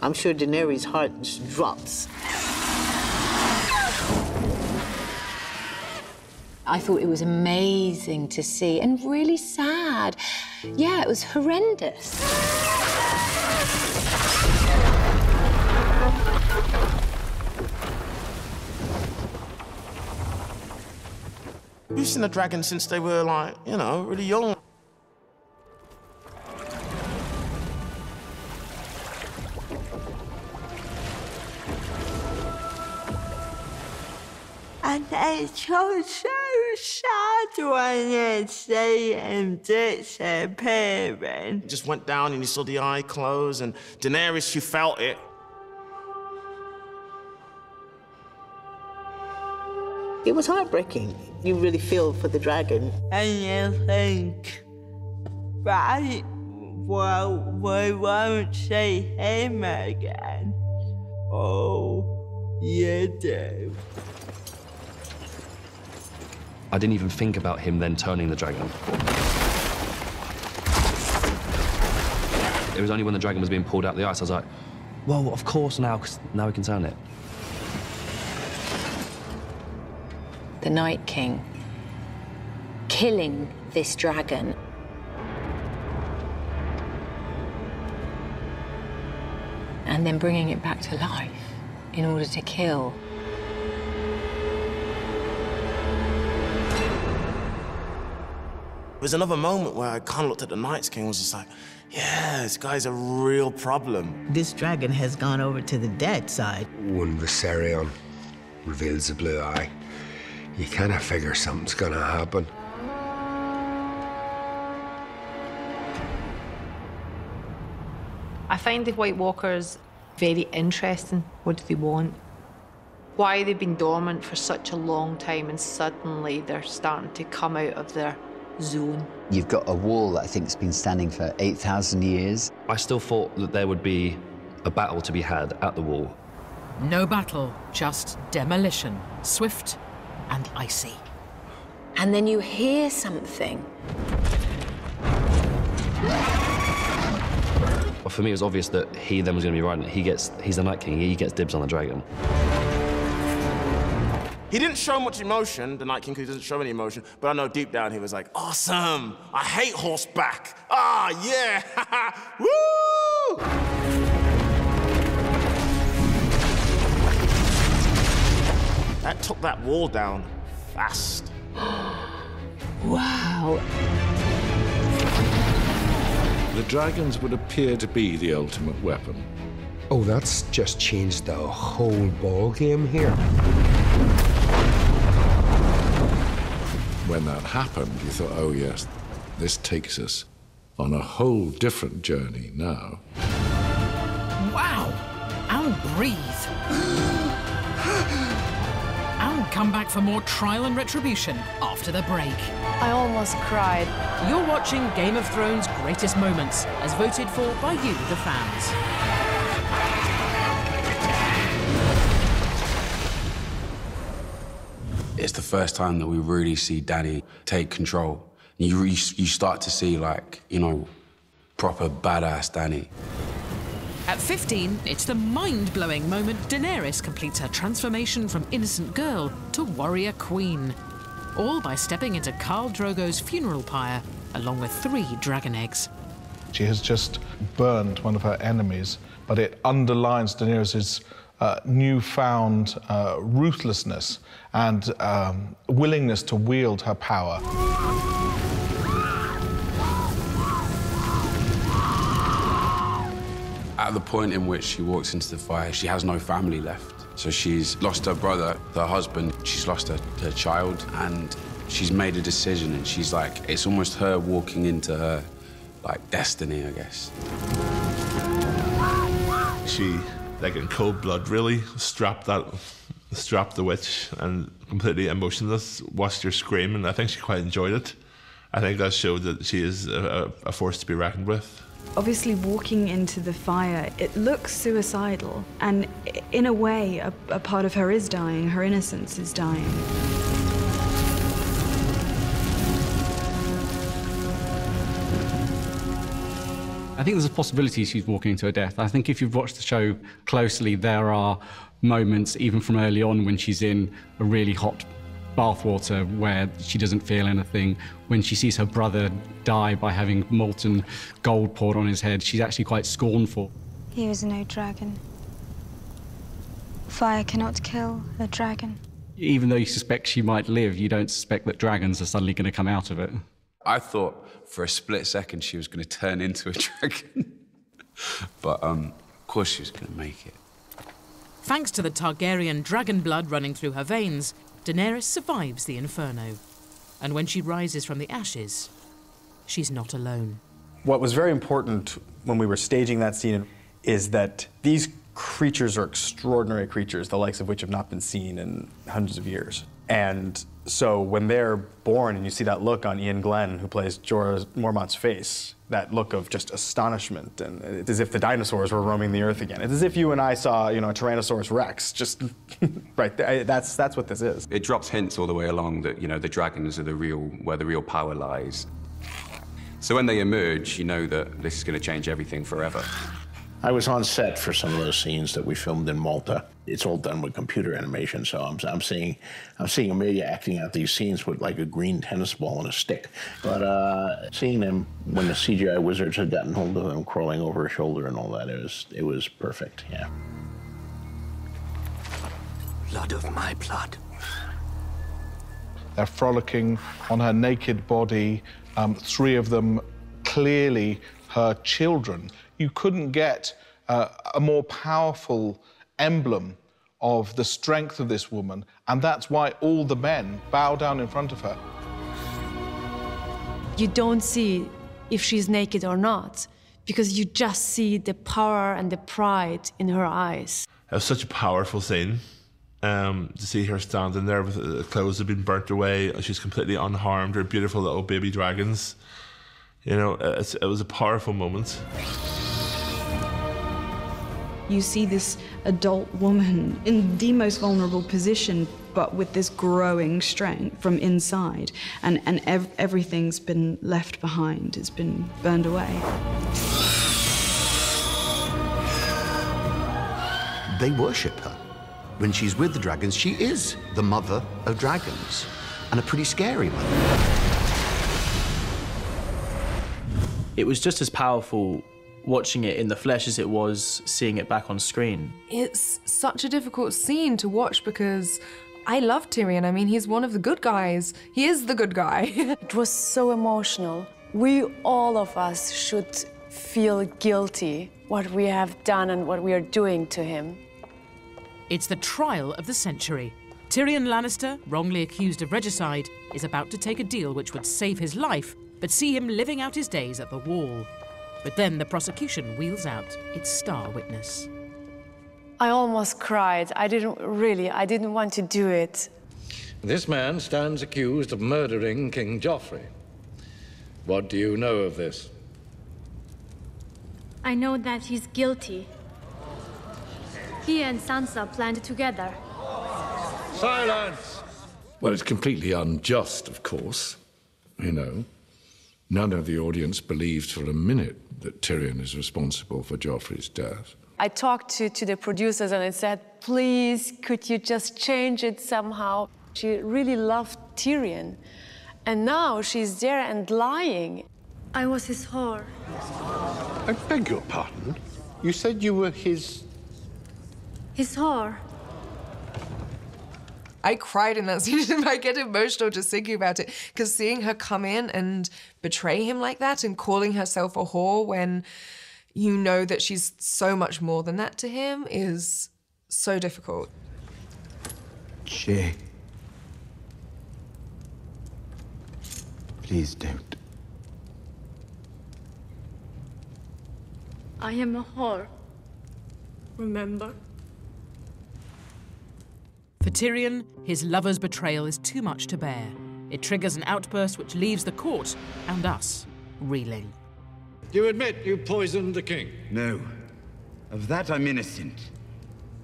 I'm sure Daenerys' heart drops. I thought it was amazing to see and really sad. Yeah, it was horrendous. We've seen the dragon since they were, like, you know, really young. And it's so sad when you see him disappearing. Just went down and you saw the eye close, and Daenerys, she felt it. It was heartbreaking. You really feel for the dragon. And you think, right, well, we won't see him again. Oh, you do. I didn't even think about him then turning the dragon. It was only when the dragon was being pulled out of the ice, I was like, well, of course now, because now we can turn it. The Night King killing this dragon. And then bringing it back to life in order to kill. There was another moment where I kind of looked at the Night's King and was just like, yeah, this guy's a real problem. This dragon has gone over to the dead side. When Viserion reveals the blue eye, you kind of figure something's gonna happen. I find the White Walkers very interesting. What do they want? Why they've been dormant for such a long time and suddenly they're starting to come out of their zone. You've got a wall that I think has been standing for 8,000 years. I still thought that there would be a battle to be had at the wall. No battle, just demolition, swift and icy. And then you hear something. Well, for me, it was obvious that he then was going to be riding it. He's the Night King, he gets dibs on the dragon. He didn't show much emotion, the Night King, because he doesn't show any emotion, but I know deep down he was like, awesome, I hate horseback. Ah, yeah, woo! That took that wall down fast. Wow. The dragons would appear to be the ultimate weapon. Oh, that's just changed the whole ball game here. When that happened, you thought, oh yes, this takes us on a whole different journey now. Wow! And breathe. And come back for more trial and retribution after the break. I almost cried. You're watching Game of Thrones' greatest moments, as voted for by you, the fans. It's the first time that we really see Dany take control. You start to see, like, you know, proper badass Dany. At 15, it's the mind-blowing moment Daenerys completes her transformation from innocent girl to warrior queen. All by stepping into Khal Drogo's funeral pyre, along with 3 dragon eggs. She has just burned one of her enemies, but it underlines Daenerys' newfound ruthlessness and willingness to wield her power. At the point in which she walks into the fire, she has no family left. So she's lost her brother, her husband, she's lost her child, and she's made a decision, and she's like, it's almost her walking into her, like, destiny, I guess. She, like in cold blood, really strapped the witch and completely emotionless, watched her scream, and I think she quite enjoyed it. I think that showed that she is a force to be reckoned with. Obviously, walking into the fire, it looks suicidal, and in a way, a part of her is dying, her innocence is dying. I think there's a possibility she's walking into her death. I think if you've watched the show closely, there are moments, even from early on, when she's in a really hot bathwater where she doesn't feel anything. When she sees her brother die by having molten gold poured on his head, she's actually quite scornful. He was no dragon. Fire cannot kill a dragon. Even though you suspect she might live, you don't suspect that dragons are suddenly going to come out of it. I thought for a split second she was going to turn into a dragon. But, of course she was going to make it. Thanks to the Targaryen dragon blood running through her veins, Daenerys survives the inferno. And when she rises from the ashes, she's not alone. What was very important when we were staging that scene is that these creatures are extraordinary creatures, the likes of which have not been seen in hundreds of years. And so when they're born and you see that look on Ian Glenn, who plays Jorah Mormont's face, that look of just astonishment, and it's as if the dinosaurs were roaming the earth again. It's as if you and I saw, you know, a Tyrannosaurus Rex, just right there. That's what this is. It drops hints all the way along that, you know, the dragons are where the real power lies. So when they emerge, you know that this is going to change everything forever. I was on set for some of those scenes that we filmed in Malta. It's all done with computer animation, so I'm seeing Amelia acting out these scenes with like a green tennis ball and a stick. But seeing them when the CGI wizards had gotten hold of him, crawling over her shoulder and all that, it was perfect. Yeah. Blood of my blood. They're frolicking on her naked body. 3 of them clearly her children. You couldn't get a more powerful emblem of the strength of this woman, and that's why all the men bow down in front of her. You don't see if she's naked or not, because you just see the power and the pride in her eyes. It was such a powerful scene. To see her standing there with the clothes that had been burnt away, she's completely unharmed, her beautiful little baby dragons. You know, it was a powerful moment. You see this adult woman in the most vulnerable position, but with this growing strength from inside, and everything's been left behind, it's been burned away. They worship her. When she's with the dragons, she is the mother of dragons, and a pretty scary one. It was just as powerful watching it in the flesh as it was seeing it back on screen. It's such a difficult scene to watch because I love Tyrion. I mean, he's one of the good guys. He is the good guy. It was so emotional. We, all of us, should feel guilty what we have done and what we are doing to him. It's the trial of the century. Tyrion Lannister, wrongly accused of regicide, is about to take a deal which would save his life, but see him living out his days at the Wall. But then the prosecution wheels out its star witness. I almost cried. I didn't want to do it. This man stands accused of murdering King Joffrey. What do you know of this? I know that he's guilty. He and Sansa planned together. Silence! Well, it's completely unjust, of course. You know, none of the audience believed for a minute that Tyrion is responsible for Joffrey's death. I talked to the producers and I said, please, could you just change it somehow? She really loved Tyrion. And now she's there and lying. I was his whore. I beg your pardon? You said you were his... His whore. I cried in that scene. I get emotional just thinking about it, because seeing her come in and betray him like that and calling herself a whore when, you know that she's so much more than that to him is so difficult. Shay. Please don't. I am a whore. Remember? For Tyrion, his lover's betrayal is too much to bear. It triggers an outburst which leaves the court and us reeling. You admit you poisoned the king? No. Of that I'm innocent.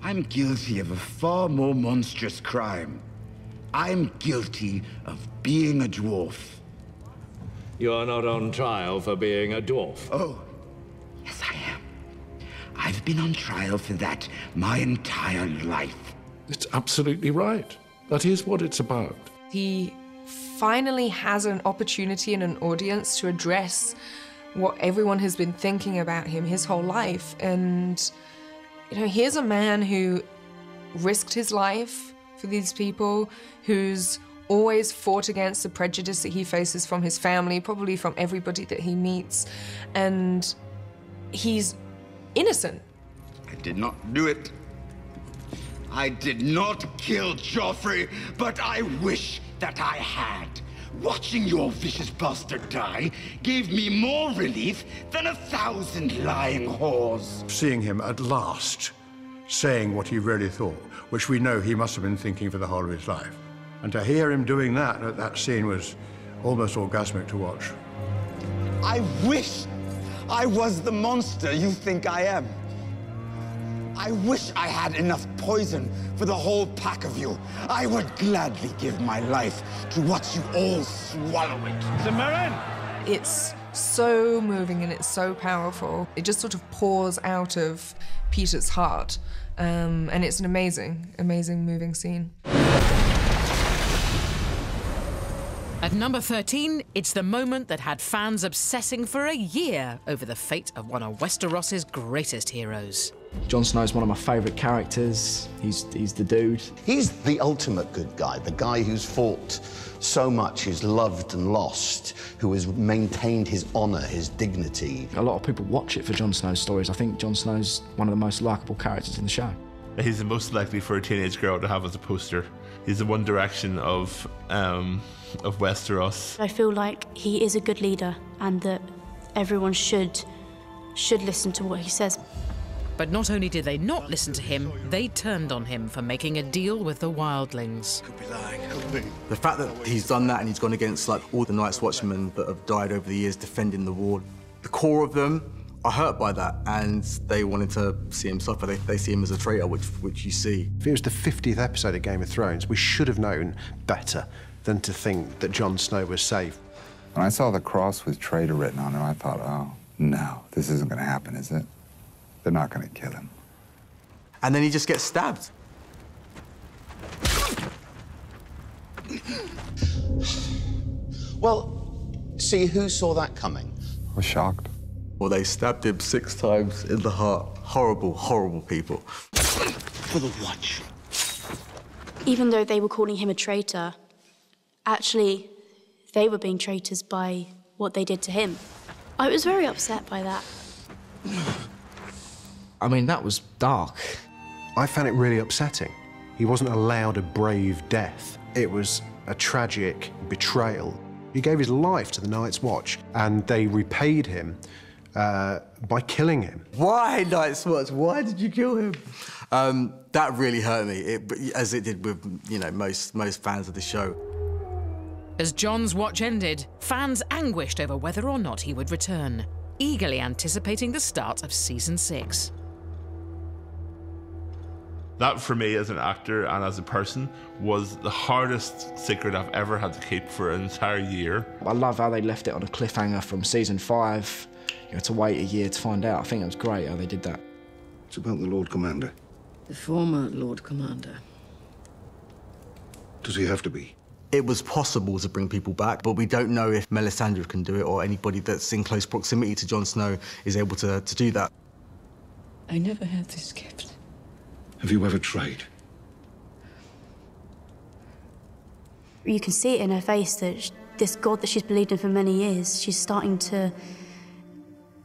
I'm guilty of a far more monstrous crime. I'm guilty of being a dwarf. You are not on trial for being a dwarf. Oh, yes I am. I've been on trial for that my entire life. It's absolutely right. That is what it's about. He finally has an opportunity and an audience to address what everyone has been thinking about him his whole life. And, you know, here's a man who risked his life for these people, who's always fought against the prejudice that he faces from his family, probably from everybody that he meets, and he's innocent. I did not do it. I did not kill Joffrey, but I wish that I had. Watching your vicious bastard die gave me more relief than 1,000 lying whores. Seeing him at last saying what he really thought, which we know he must have been thinking for the whole of his life. And to hear him doing that at that scene was almost orgasmic to watch. I wish I was the monster you think I am. I wish I had enough poison for the whole pack of you. I would gladly give my life to watch you all swallow it. Samarin! It's so moving and it's so powerful. It just sort of pours out of Peter's heart. And it's an amazing, amazing moving scene. At number 13, it's the moment that had fans obsessing for a year over the fate of one of Westeros's greatest heroes. Jon Snow's one of my favourite characters. He's the dude. He's the ultimate good guy, the guy who's fought so much, who's loved and lost, who has maintained his honour, his dignity. A lot of people watch it for Jon Snow's stories. I think Jon Snow's one of the most likeable characters in the show. He's the most likely for a teenage girl to have as a poster. He's the One Direction of Westeros. I feel like he is a good leader and that everyone should listen to what he says. But not only did they not listen to him, they turned on him for making a deal with the wildlings. The fact that he's done that and he's gone against like all the Night's Watchmen that have died over the years defending the wall, the core of them are hurt by that and they wanted to see him suffer. They see him as a traitor, which you see. If it was the 50th episode of Game of Thrones, we should have known better than to think that Jon Snow was safe. When I saw the cross with traitor written on it, I thought, oh, no, this isn't going to happen, is it? They're not going to kill him. And then he just gets stabbed. Well, see, who saw that coming? I was shocked. Well, they stabbed him 6 times in the heart. Horrible, horrible people. For the watch. Even though they were calling him a traitor, actually, they were being traitors by what they did to him. I was very upset by that. I mean, that was dark. I found it really upsetting. He wasn't allowed a brave death. It was a tragic betrayal. He gave his life to the Night's Watch, and they repaid him by killing him. Why, Night's Watch? Why did you kill him? That really hurt me, as it did with, you know, most fans of the show. As Jon's watch ended, fans anguished over whether or not he would return, eagerly anticipating the start of Season 6. That, for me, as an actor and as a person, was the hardest secret I've ever had to keep for an entire year. I love how they left it on a cliffhanger from Season 5, you know, to wait a year to find out. I think it was great how they did that. It's about the Lord Commander. The former Lord Commander. Does he have to be? It was possible to bring people back, but we don't know if Melisandre can do it or anybody that's in close proximity to Jon Snow is able to do that. I never had this gift. Have you ever tried? You can see it in her face that this God that she's believed in for many years, she's starting to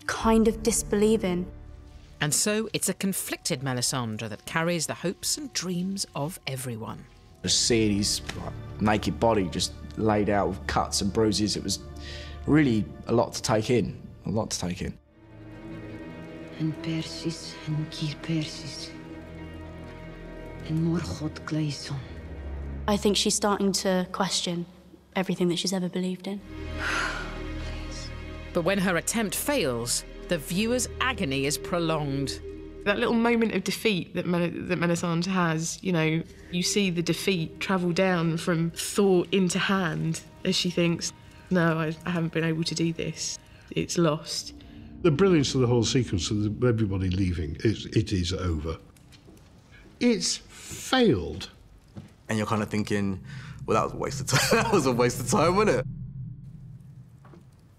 kind of disbelieve in. And so it's a conflicted Melisandre that carries the hopes and dreams of everyone. Just seeing his naked body just laid out with cuts and bruises, it was really a lot to take in, a lot to take in. En Persis en Kir Persis. En Morgoth Gleison. I think she's starting to question everything that she's ever believed in. But when her attempt fails, the viewer's agony is prolonged. That little moment of defeat that Melisandre has, you know, you see the defeat travel down from thought into hand as she thinks, no, I haven't been able to do this. It's lost. The brilliance of the whole sequence of everybody leaving, it is over. It's failed. And you're kind of thinking, well, that was a waste of time. That was a waste of time, wasn't it?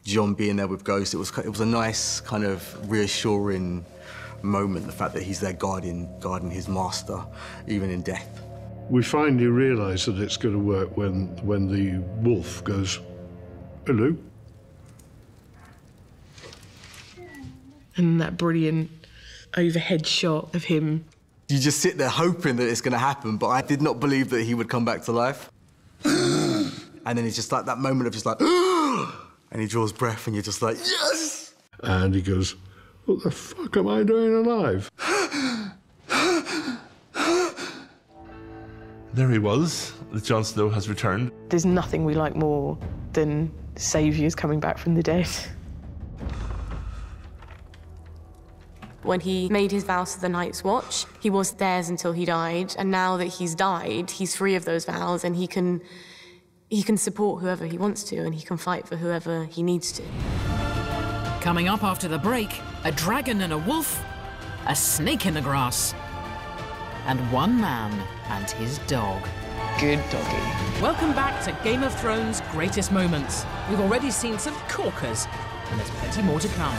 Jon being there with Ghost, it was a nice kind of reassuring moment, the fact that he's there guarding his master, even in death. We finally realise that it's going to work when the wolf goes, hello. And that brilliant overhead shot of him. You just sit there hoping that it's going to happen, but I did not believe that he would come back to life. And then it's just like that moment of just like, and he draws breath and you're just like, yes! And he goes, what the fuck am I doing alive? There he was. Jon Snow has returned. There's nothing we like more than saviours coming back from the dead. When he made his vows to the Night's Watch, he was theirs until he died, and now that he's died, he's free of those vows, and he can support whoever he wants to, and he can fight for whoever he needs to. Coming up after the break, a dragon and a wolf, a snake in the grass, and one man and his dog. Good doggy. Welcome back to Game of Thrones' greatest moments. We've already seen some corkers, and there's plenty more to come.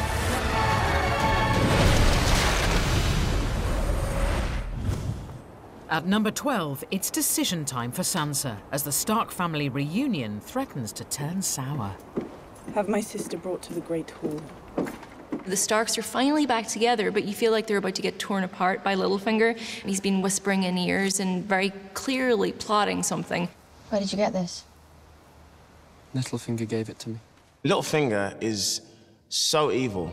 At number 12, it's decision time for Sansa, as the Stark family reunion threatens to turn sour. Have my sister brought to the Great Hall. The Starks are finally back together, but you feel like they're about to get torn apart by Littlefinger. He's been whispering in ears and very clearly plotting something. Where did you get this? Littlefinger gave it to me. Littlefinger is so evil.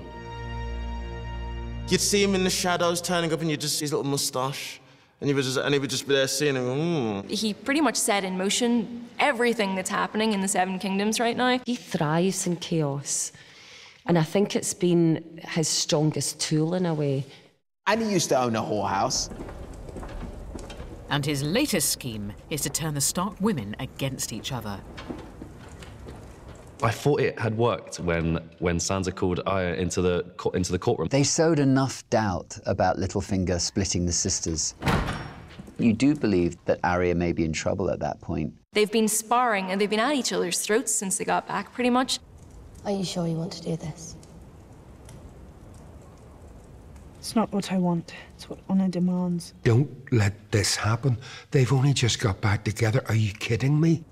You'd see him in the shadows turning up and you'd just see his little moustache. And he would just be there seeing him. He pretty much set in motion everything that's happening in the Seven Kingdoms right now. He thrives in chaos. And I think it's been his strongest tool in a way. And he used to own a whorehouse. And his latest scheme is to turn the Stark women against each other. I thought it had worked when Sansa called Arya into the courtroom. They sowed enough doubt about Littlefinger splitting the sisters. You do believe that Arya may be in trouble at that point. They've been sparring and they've been at each other's throats since they got back, pretty much. Are you sure you want to do this? It's not what I want. It's what honor demands. Don't let this happen. They've only just got back together. Are you kidding me?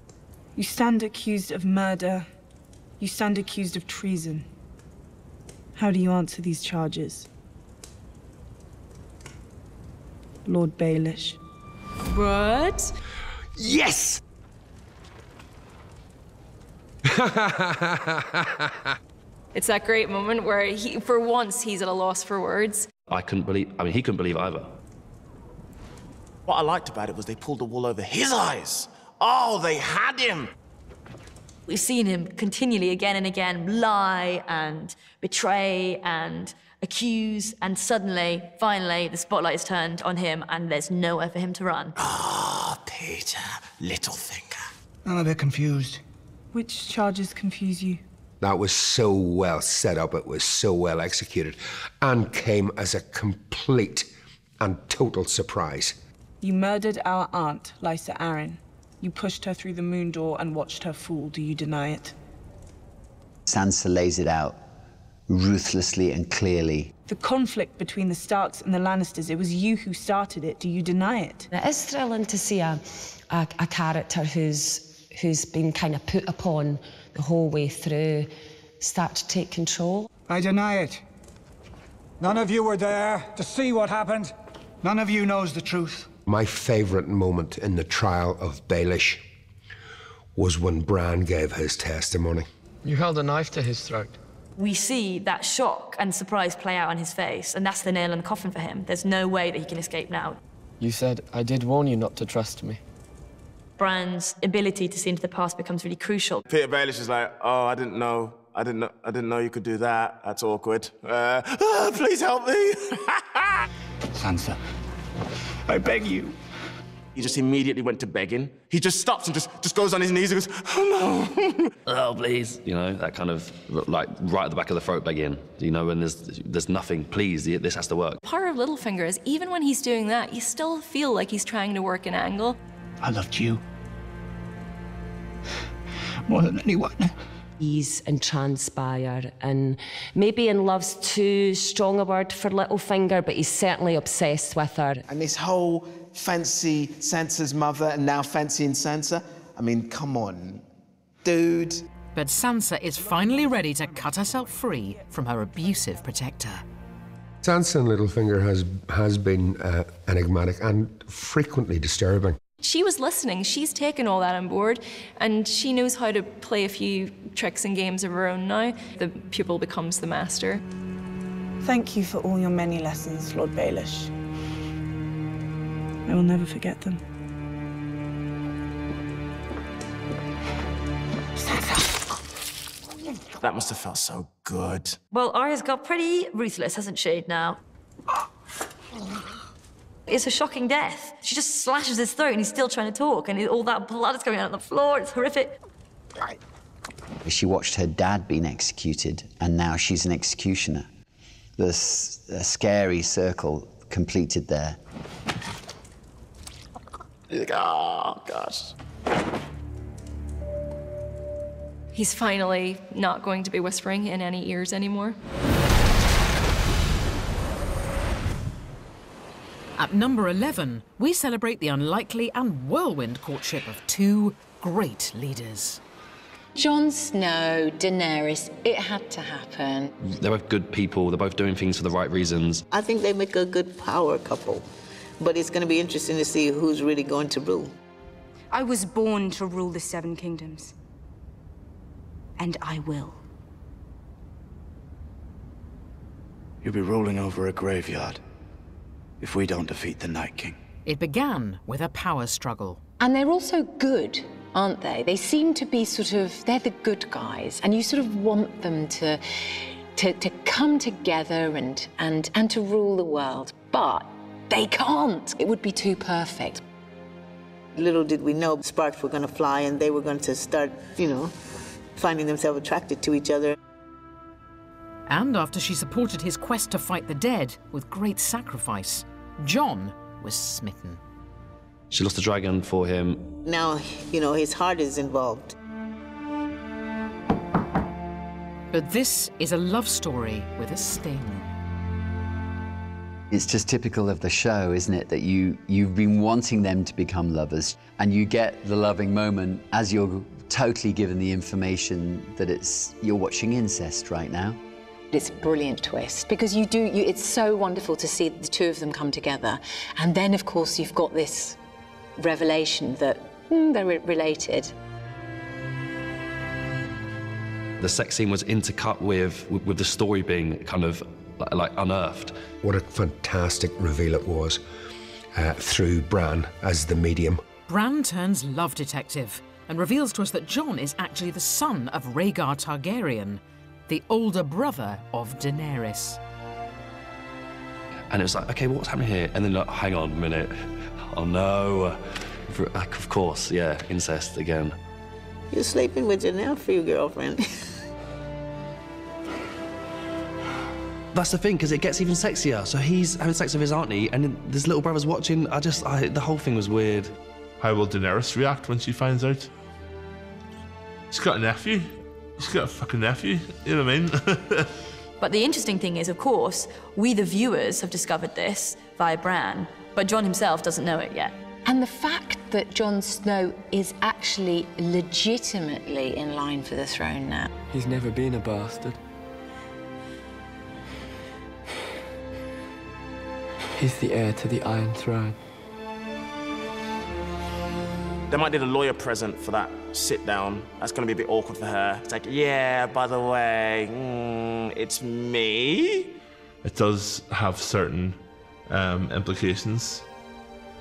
You stand accused of murder. You stand accused of treason. How do you answer these charges? Lord Baelish. What? Yes! It's that great moment where for once, he's at a loss for words. He couldn't believe either. What I liked about it was they pulled the wool over his eyes. Oh, they had him. We've seen him continually again and again lie and betray and accuse, and suddenly, finally, the spotlight is turned on him and there's nowhere for him to run. Ah, Peter, Littlefinger. I'm a bit confused. Which charges confuse you? That was so well set up, it was so well executed, and came as a complete and total surprise. You murdered our aunt, Lysa Arryn. You pushed her through the moon door and watched her fall. Do you deny it? Sansa lays it out ruthlessly and clearly. The conflict between the Starks and the Lannisters, it was you who started it. Do you deny it? It is thrilling to see a character who's been kind of put upon the whole way through start to take control. I deny it. None of you were there to see what happened. None of you knows the truth. My favourite moment in the trial of Baelish was when Bran gave his testimony. You held a knife to his throat. We see that shock and surprise play out on his face, and that's the nail in the coffin for him. There's no way that he can escape now. You said, I did warn you not to trust me. Bran's ability to see into the past becomes really crucial. Peter Baelish is like, oh, I didn't know you could do that. That's awkward. Please help me. Sansa, I beg you. He just immediately went to begging. He just stops and just goes on his knees and goes, oh no. Oh, please. You know, that kind of, like, right at the back of the throat begging. You know, when there's nothing, please, this has to work. Part of Littlefinger is, even when he's doing that, you still feel like he's trying to work an angle. I loved you. More than anyone. He's entranced by her, and maybe in love's too strong a word for Littlefinger, but he's certainly obsessed with her. And this whole fancy Sansa's mother and now fancying Sansa, I mean, come on, dude. But Sansa is finally ready to cut herself free from her abusive protector. Sansa and Littlefinger has been enigmatic and frequently disturbing. She was listening, she's taken all that on board, and she knows how to play a few tricks and games of her own now. The pupil becomes the master. Thank you for all your many lessons, Lord Baelish. I will never forget them. That must have felt so good. Well, Arya's got pretty ruthless, hasn't she, now? It's a shocking death. She just slashes his throat and he's still trying to talk, and all that blood is coming out on the floor. It's horrific. She watched her dad being executed, and now she's an executioner. The scary circle completed there. Oh, gosh. He's finally not going to be whispering in any ears anymore. At number 11, we celebrate the unlikely and whirlwind courtship of two great leaders. Jon Snow, Daenerys, it had to happen. They're both good people. They're both doing things for the right reasons. I think they make a good power couple, but it's going to be interesting to see who's really going to rule. I was born to rule the Seven Kingdoms, and I will. You'll be rolling over a graveyard if we don't defeat the Night King. It began with a power struggle. And they're also good, aren't they? They seem to be they're the good guys, and you sort of want them to come together and to rule the world, but they can't. It would be too perfect. Little did we know sparks were going to fly and they were going to start, finding themselves attracted to each other. And after she supported his quest to fight the dead with great sacrifice, Jon was smitten. She lost the dragon for him. Now, his heart is involved. But this is a love story with a sting. It's just typical of the show, isn't it? That you've been wanting them to become lovers, and you get the loving moment as you're totally given the information that you're watching incest right now. It's a brilliant twist, because it's so wonderful to see the two of them come together. And then, of course, you've got this revelation that they're related. The sex scene was intercut with the story being kind of like unearthed. What a fantastic reveal it was through Bran as the medium. Bran turns love detective and reveals to us that Jon is actually the son of Rhaegar Targaryen, the older brother of Daenerys. And it was like, okay, what's happening here? And then, like, hang on a minute. Oh no. Of course, yeah, incest again. You're sleeping with your now-free girlfriend. That's the thing, because it gets even sexier. So he's having sex with his auntie, and then this little brother's watching. The whole thing was weird. How will Daenerys react when she finds out? She's got a nephew. She's got a fucking nephew. You know what I mean? But the interesting thing is, of course, we the viewers have discovered this via Bran, but Jon himself doesn't know it yet. And the fact that Jon Snow is actually legitimately in line for the throne now. He's never been a bastard. He's the heir to the Iron Throne. They might need a lawyer present for that sit-down. That's going to be a bit awkward for her. It's like, yeah, by the way, it's me. It does have certain implications,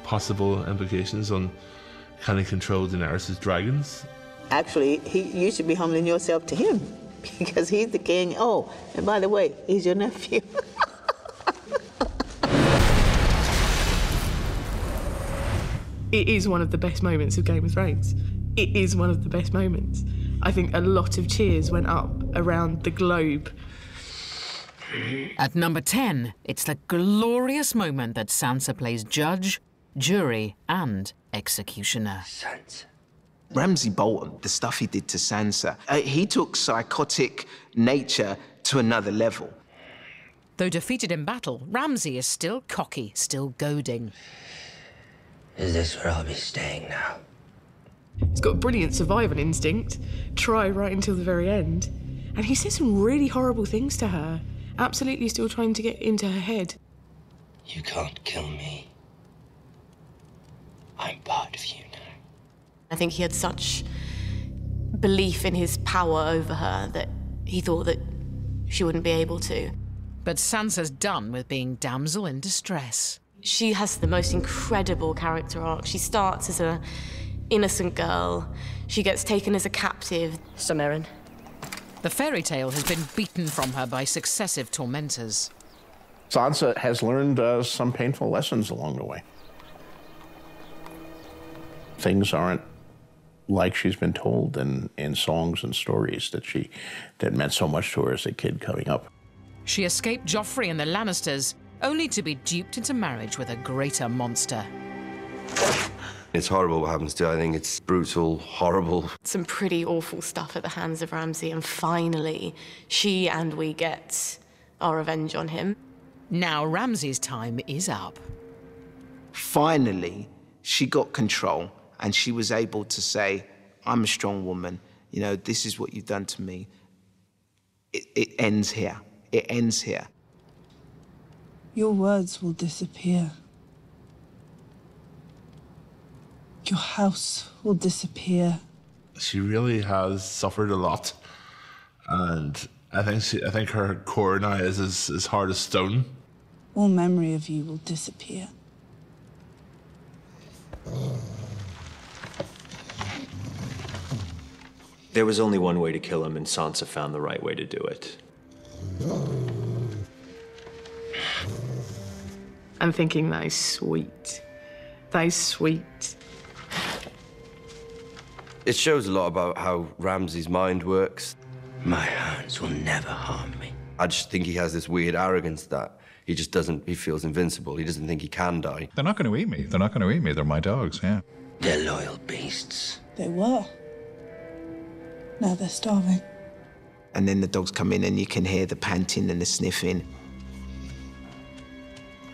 possible implications on can he control Daenerys' dragons. Actually, you should be humbling yourself to him because he's the king. Oh, and by the way, he's your nephew. It is one of the best moments of Game of Thrones. It is one of the best moments. I think a lot of cheers went up around the globe. At number 10, it's the glorious moment that Sansa plays judge, jury, and executioner. Ramsay Bolton, the stuff he did to Sansa, he took psychotic nature to another level. Though defeated in battle, Ramsay is still cocky, still goading. Is this where I'll be staying now? He's got a brilliant survival instinct, try right until the very end. And he says some really horrible things to her, absolutely still trying to get into her head. You can't kill me. I'm part of you now. I think he had such belief in his power over her that he thought that she wouldn't be able to. But Sansa's done with being damsel in distress. She has the most incredible character arc. She starts as an innocent girl. She gets taken as a captive. Samarin. The fairy tale has been beaten from her by successive tormentors. Sansa has learned some painful lessons along the way. Things aren't like she's been told in songs and stories that meant so much to her as a kid coming up. She escaped Joffrey and the Lannisters, only to be duped into marriage with a greater monster. It's horrible what happens to her. I think it's brutal, horrible. Some pretty awful stuff at the hands of Ramsay, and finally, she and we get our revenge on him. Now Ramsay's time is up. Finally, she got control, and she was able to say, I'm a strong woman. You know, this is what you've done to me. It ends here. It ends here. Your words will disappear. Your house will disappear. She really has suffered a lot, and I think her core now is as hard as stone. All memory of you will disappear. There was only one way to kill him, and Sansa found the right way to do it. I'm thinking that is sweet. That is sweet. It shows a lot about how Ramsay's mind works. My hounds will never harm me. I just think he has this weird arrogance that he feels invincible. He doesn't think he can die. They're not going to eat me. They're not going to eat me. They're my dogs, yeah. They're loyal beasts. They were. Now they're starving. And then the dogs come in and you can hear the panting and the sniffing.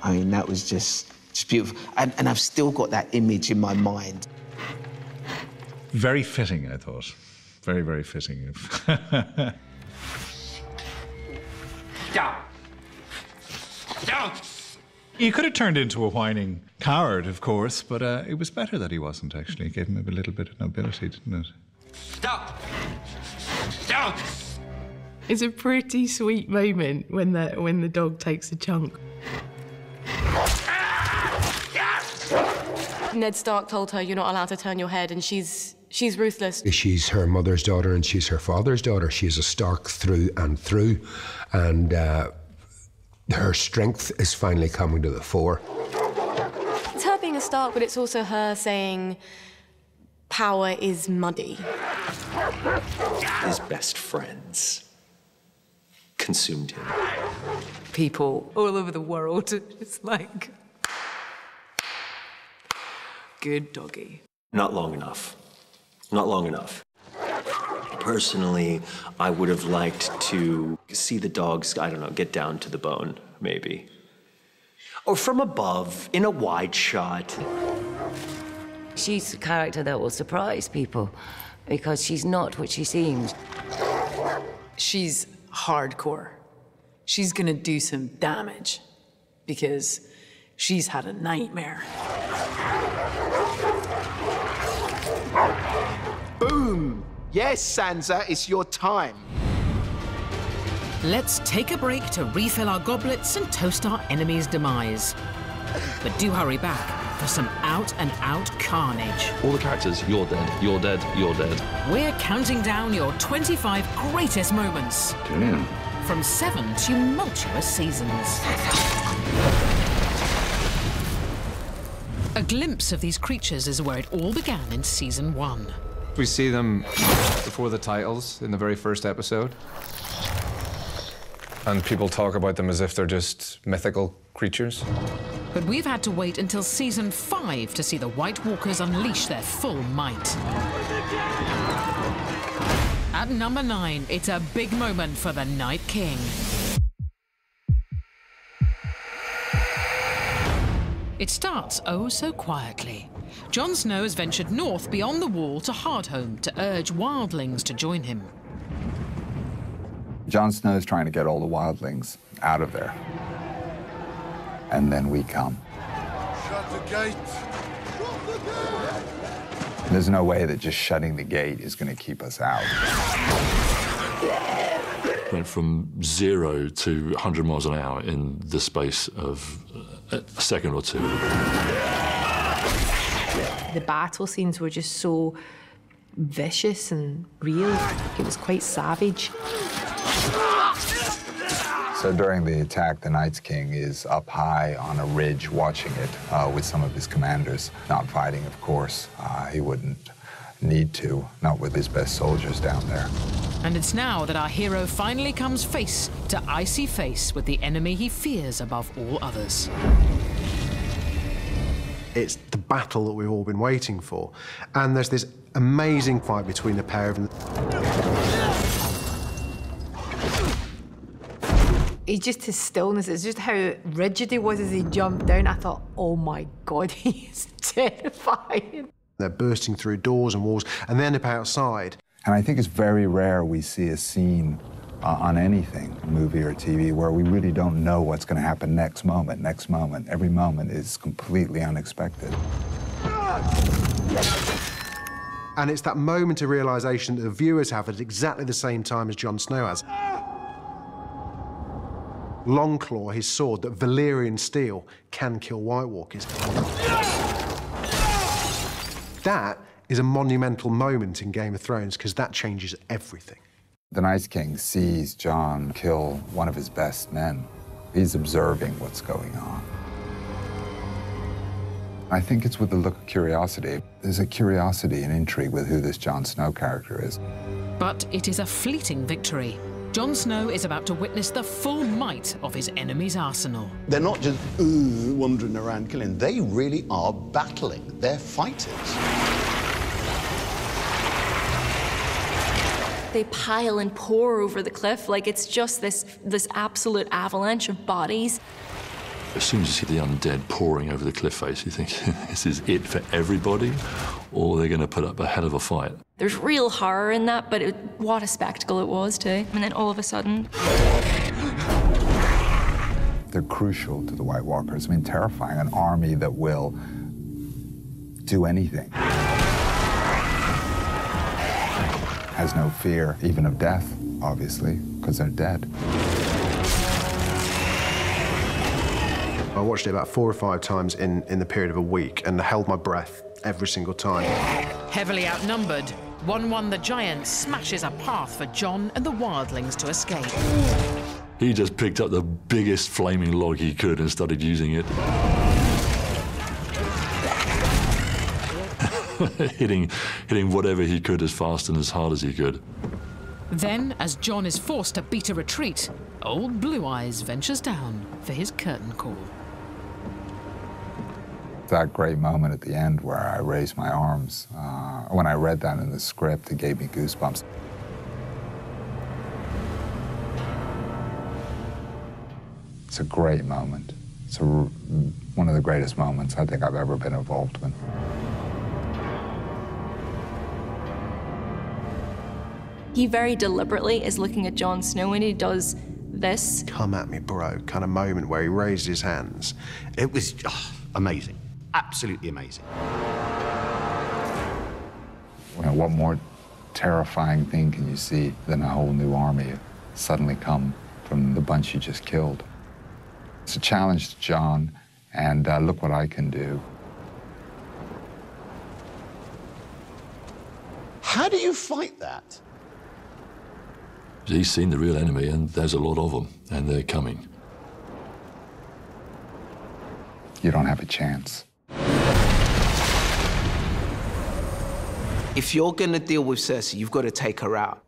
I mean, that was just beautiful. And I've still got that image in my mind. Very fitting, I thought. Very, very fitting. Down! Down! He could have turned into a whining coward, of course, but it was better that he wasn't, actually. It gave him a little bit of nobility, didn't it? Stop! Down! It's a pretty sweet moment when the dog takes a chunk. Ned Stark told her, you're not allowed to turn your head, and she's ruthless. She's her mother's daughter and she's her father's daughter. She's a Stark through and through, and her strength is finally coming to the fore. It's her being a Stark, but it's also her saying power is muddy. His best friends consumed him. People all over the world just like, good doggy. Not long enough. Not long enough. Personally, I would have liked to see the dogs, I don't know, get down to the bone, maybe. Or from above, in a wide shot. She's a character that will surprise people because she's not what she seems. She's hardcore. She's gonna do some damage because She's had a nightmare. Boom! Yes, Sansa, it's your time. Let's take a break to refill our goblets and toast our enemy's demise. But do hurry back for some out-and-out carnage. All the characters, you're dead, you're dead, you're dead. We're counting down your 25 greatest moments. Damn. From 7 tumultuous seasons. A glimpse of these creatures is where it all began in season 1. We see them before the titles in the very first episode. And people talk about them as if they're just mythical creatures. But we've had to wait until season 5 to see the White Walkers unleash their full might. At number 9, it's a big moment for the Night King. It starts oh so quietly. Jon Snow has ventured north beyond the wall to Hardhome to urge wildlings to join him. Jon Snow's trying to get all the wildlings out of there. And then we come. Shut the gate! There's no way that just shutting the gate is going to keep us out. Went from 0 to 100 miles an hour in the space of a second or two. The battle scenes were just so vicious and real. It was quite savage. So during the attack, the Night's King is up high on a ridge watching it with some of his commanders. Not fighting, of course. He wouldn't need to, not with his best soldiers down there. And it's now that our hero finally comes face to icy face with the enemy he fears above all others. It's the battle that we've all been waiting for. And there's this amazing fight between the pair of them. It's just his stillness, it's just how rigid he was as he jumped down. I thought, oh my God, he's terrifying. They're bursting through doors and walls, and they end up outside. And I think it's very rare we see a scene on anything, movie or TV, where we really don't know what's going to happen next moment. Every moment is completely unexpected. And it's that moment of realisation that the viewers have at exactly the same time as Jon Snow has. Longclaw, his sword, that Valyrian steel can kill White Walkers. That is a monumental moment in Game of Thrones, because that changes everything. The Night King sees Jon kill one of his best men. He's observing what's going on. I think it's with a look of curiosity. There's a curiosity and intrigue with who this Jon Snow character is. But it is a fleeting victory. Jon Snow is about to witness the full might of his enemy's arsenal. They're not just wandering around killing. They really are battling. They're fighters. They pile and pour over the cliff like it's just this absolute avalanche of bodies. As soon as you see the undead pouring over the cliff face, you think, this is it for everybody, or they're going to put up a hell of a fight. There's real horror in that, but what a spectacle it was too. And then all of a sudden... They're crucial to the White Walkers. I mean, terrifying. An army that will do anything. Has no fear, even of death, obviously, because they're dead. I watched it about 4 or 5 times in the period of a week and held my breath every single time. Heavily outnumbered, 1-1 the Giant smashes a path for Jon and the wildlings to escape. He just picked up the biggest flaming log he could and started using it. hitting whatever he could as fast and as hard as he could. Then, as Jon is forced to beat a retreat, old Blue Eyes ventures down for his curtain call. That great moment at the end where I raised my arms. When I read that in the script, it gave me goosebumps. It's a great moment. It's one of the greatest moments I think I've ever been involved with. He very deliberately is looking at Jon Snow, and he does this. Come at me, bro, kind of moment where he raised his hands. It was amazing. Absolutely amazing. Well, what more terrifying thing can you see than a whole new army suddenly come from the bunch you just killed? It's a challenge to Jon, and look what I can do. How do you fight that? He's seen the real enemy, and there's a lot of them, and they're coming. You don't have a chance. If you're gonna deal with Cersei, you've got to take her out.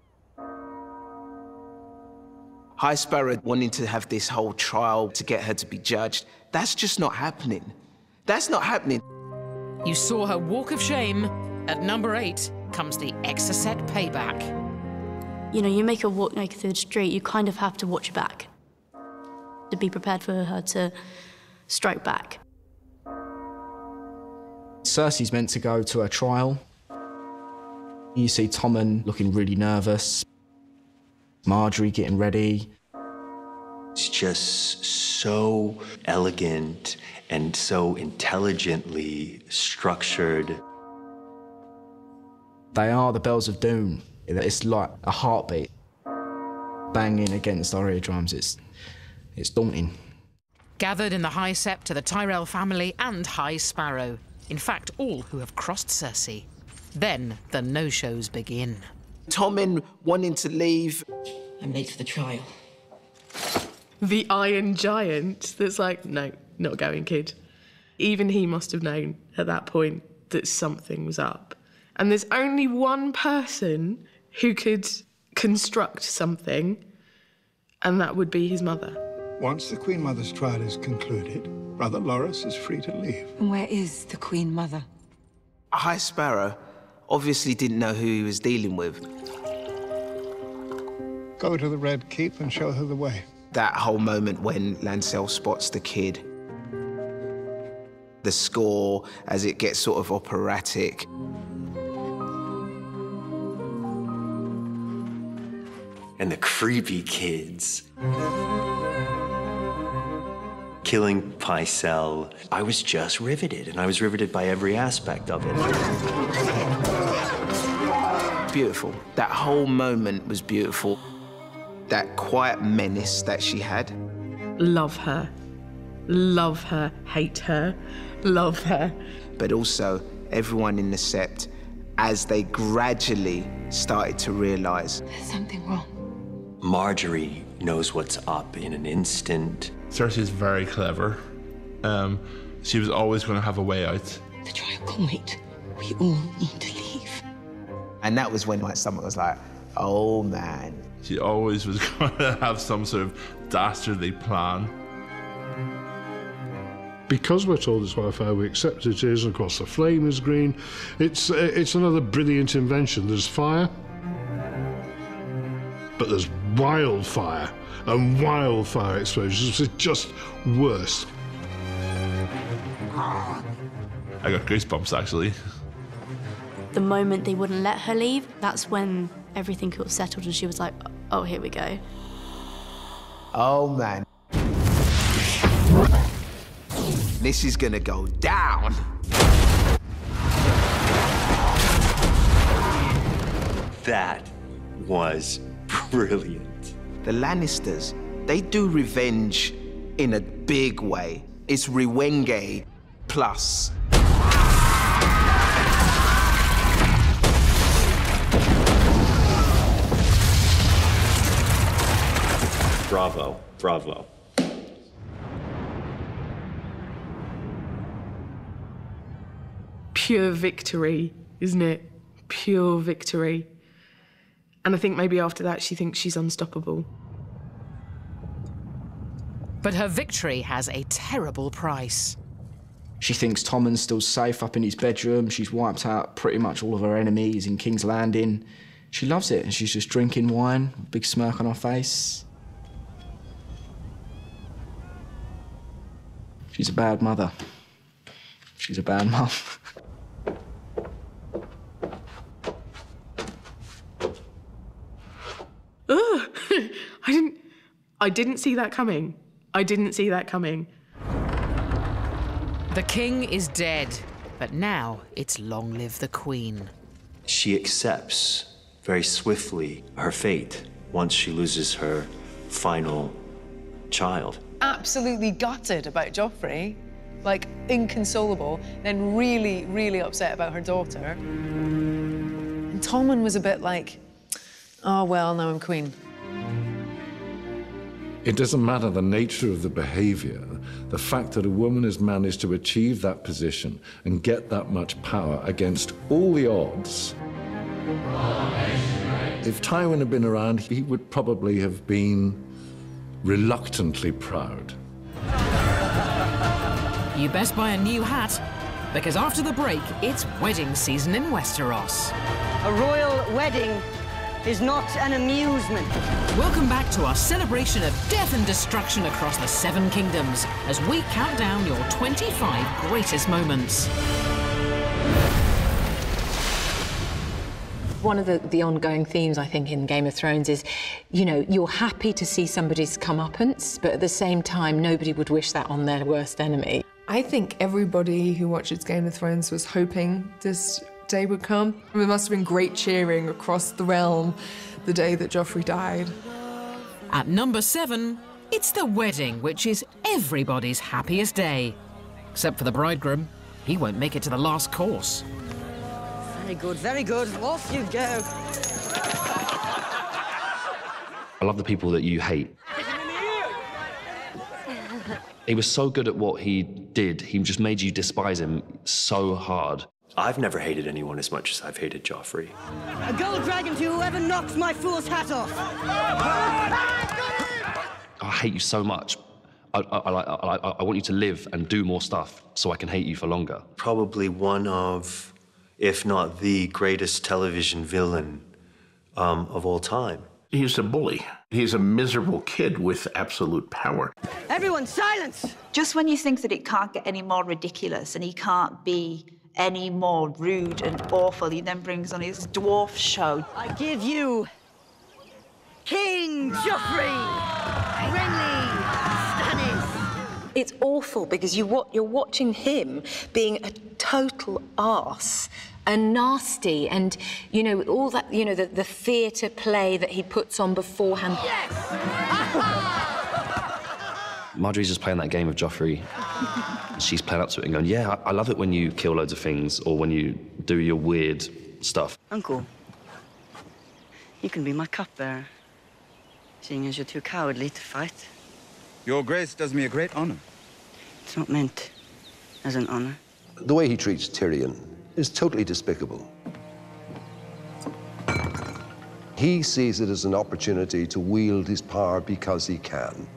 High Sparrow wanting to have this whole trial to get her to be judged, that's just not happening. That's not happening. You saw her walk of shame. At number 8 comes the Exocet payback. You know, you make her walk like a third straight, you kind of have to watch her back. To be prepared for her to strike back. Cersei's meant to go to her trial. You see Tommen looking really nervous. Marjorie getting ready. It's just so elegant and so intelligently structured. They are the bells of doom. It's like a heartbeat banging against our eardrums. It's daunting. Gathered in the High Sept are the Tyrell family and High Sparrow. In fact, all who have crossed Cersei. Then the no-shows begin. Tommen wanting to leave. I'm late for the trial. The Iron Giant that's like, no, not going, kid. Even he must have known at that point that something was up. And there's only one person who could construct something, and that would be his mother. Once the Queen Mother's trial is concluded, Brother Loras is free to leave. And where is the Queen Mother? High Sparrow obviously didn't know who he was dealing with. Go to the Red Keep and show her the way. That whole moment when Lancel spots the kid. The score as it gets sort of operatic. And the creepy kids. Killing Pycelle, I was just riveted, and I was riveted by every aspect of it. Beautiful. That whole moment was beautiful. That quiet menace that she had. Love her. Love her. Hate her. Love her. But also, everyone in the Sept, as they gradually started to realise there's something wrong. Marjorie knows what's up in an instant. Cersei is very clever. She was always going to have a way out. The trial can wait. We all need to leave. And that was when my stomach was like, oh man. She always was going to have some sort of dastardly plan. Because we're told it's wildfire, we accept it is. Of course, the flame is green. It's another brilliant invention. There's fire, but there's wildfire, and wildfire explosions is just worse. I got goosebumps, actually. The moment they wouldn't let her leave, that's when everything got settled and she was like, oh, here we go. Oh, man. This is gonna go down. That was brilliant. The Lannisters, they do revenge in a big way. It's Rewenge plus. Bravo, bravo. Pure victory, isn't it? Pure victory. And I think maybe after that she thinks she's unstoppable. But her victory has a terrible price. She thinks Tommen's still safe up in his bedroom. She's wiped out pretty much all of her enemies in King's Landing. She loves it, and she's just drinking wine, a big smirk on her face. She's a bad mother. She's a bad mum. I didn't see that coming. I didn't see that coming. The king is dead, but now it's long live the queen. She accepts very swiftly her fate once she loses her final child. Absolutely gutted about Joffrey, like inconsolable, then really, really upset about her daughter. And Tommen was a bit like, oh, well, now I'm queen. It doesn't matter the nature of the behavior, the fact that a woman has managed to achieve that position and get that much power against all the odds. If Tywin had been around, he would probably have been reluctantly proud. You best buy a new hat, because after the break, it's wedding season in Westeros. A royal wedding is not an amusement. Welcome back to our celebration of death and destruction across the 7 kingdoms as we count down your 25 greatest moments. One of the ongoing themes, I think, in Game of Thrones is, you know, you're happy to see somebody's comeuppance, but at the same time, nobody would wish that on their worst enemy. I think everybody who watches Game of Thrones was hoping this day would come. There must have been great cheering across the realm the day that Joffrey died. At number 7, it's the wedding, which is everybody's happiest day. Except for the bridegroom. He won't make it to the last course. Very good, very good. Off you go. I love the people that you hate. He was so good at what he did, he just made you despise him so hard. I've never hated anyone as much as I've hated Joffrey. A gold dragon to whoever knocks my fool's hat off. I hate you so much. I want you to live and do more stuff so I can hate you for longer. Probably one of, if not the greatest television villain of all time. He's a bully. He's a miserable kid with absolute power. Everyone, silence! Just when you think that it can't get any more ridiculous and he can't be any more rude and awful, he then brings on his dwarf show. I give you King Joffrey, Renly Stannis. It's awful because you're watching him being a total arse and nasty, and you know all that, you know, the theatre play that he puts on beforehand. Marjorie's just playing that game of Joffrey. She's playing up to it and going, yeah, I love it when you kill loads of things or when you do your weird stuff. Uncle, you can be my cupbearer, seeing as you're too cowardly to fight. Your Grace does me a great honor. It's not meant as an honor. The way he treats Tyrion is totally despicable. He sees it as an opportunity to wield his power because he can.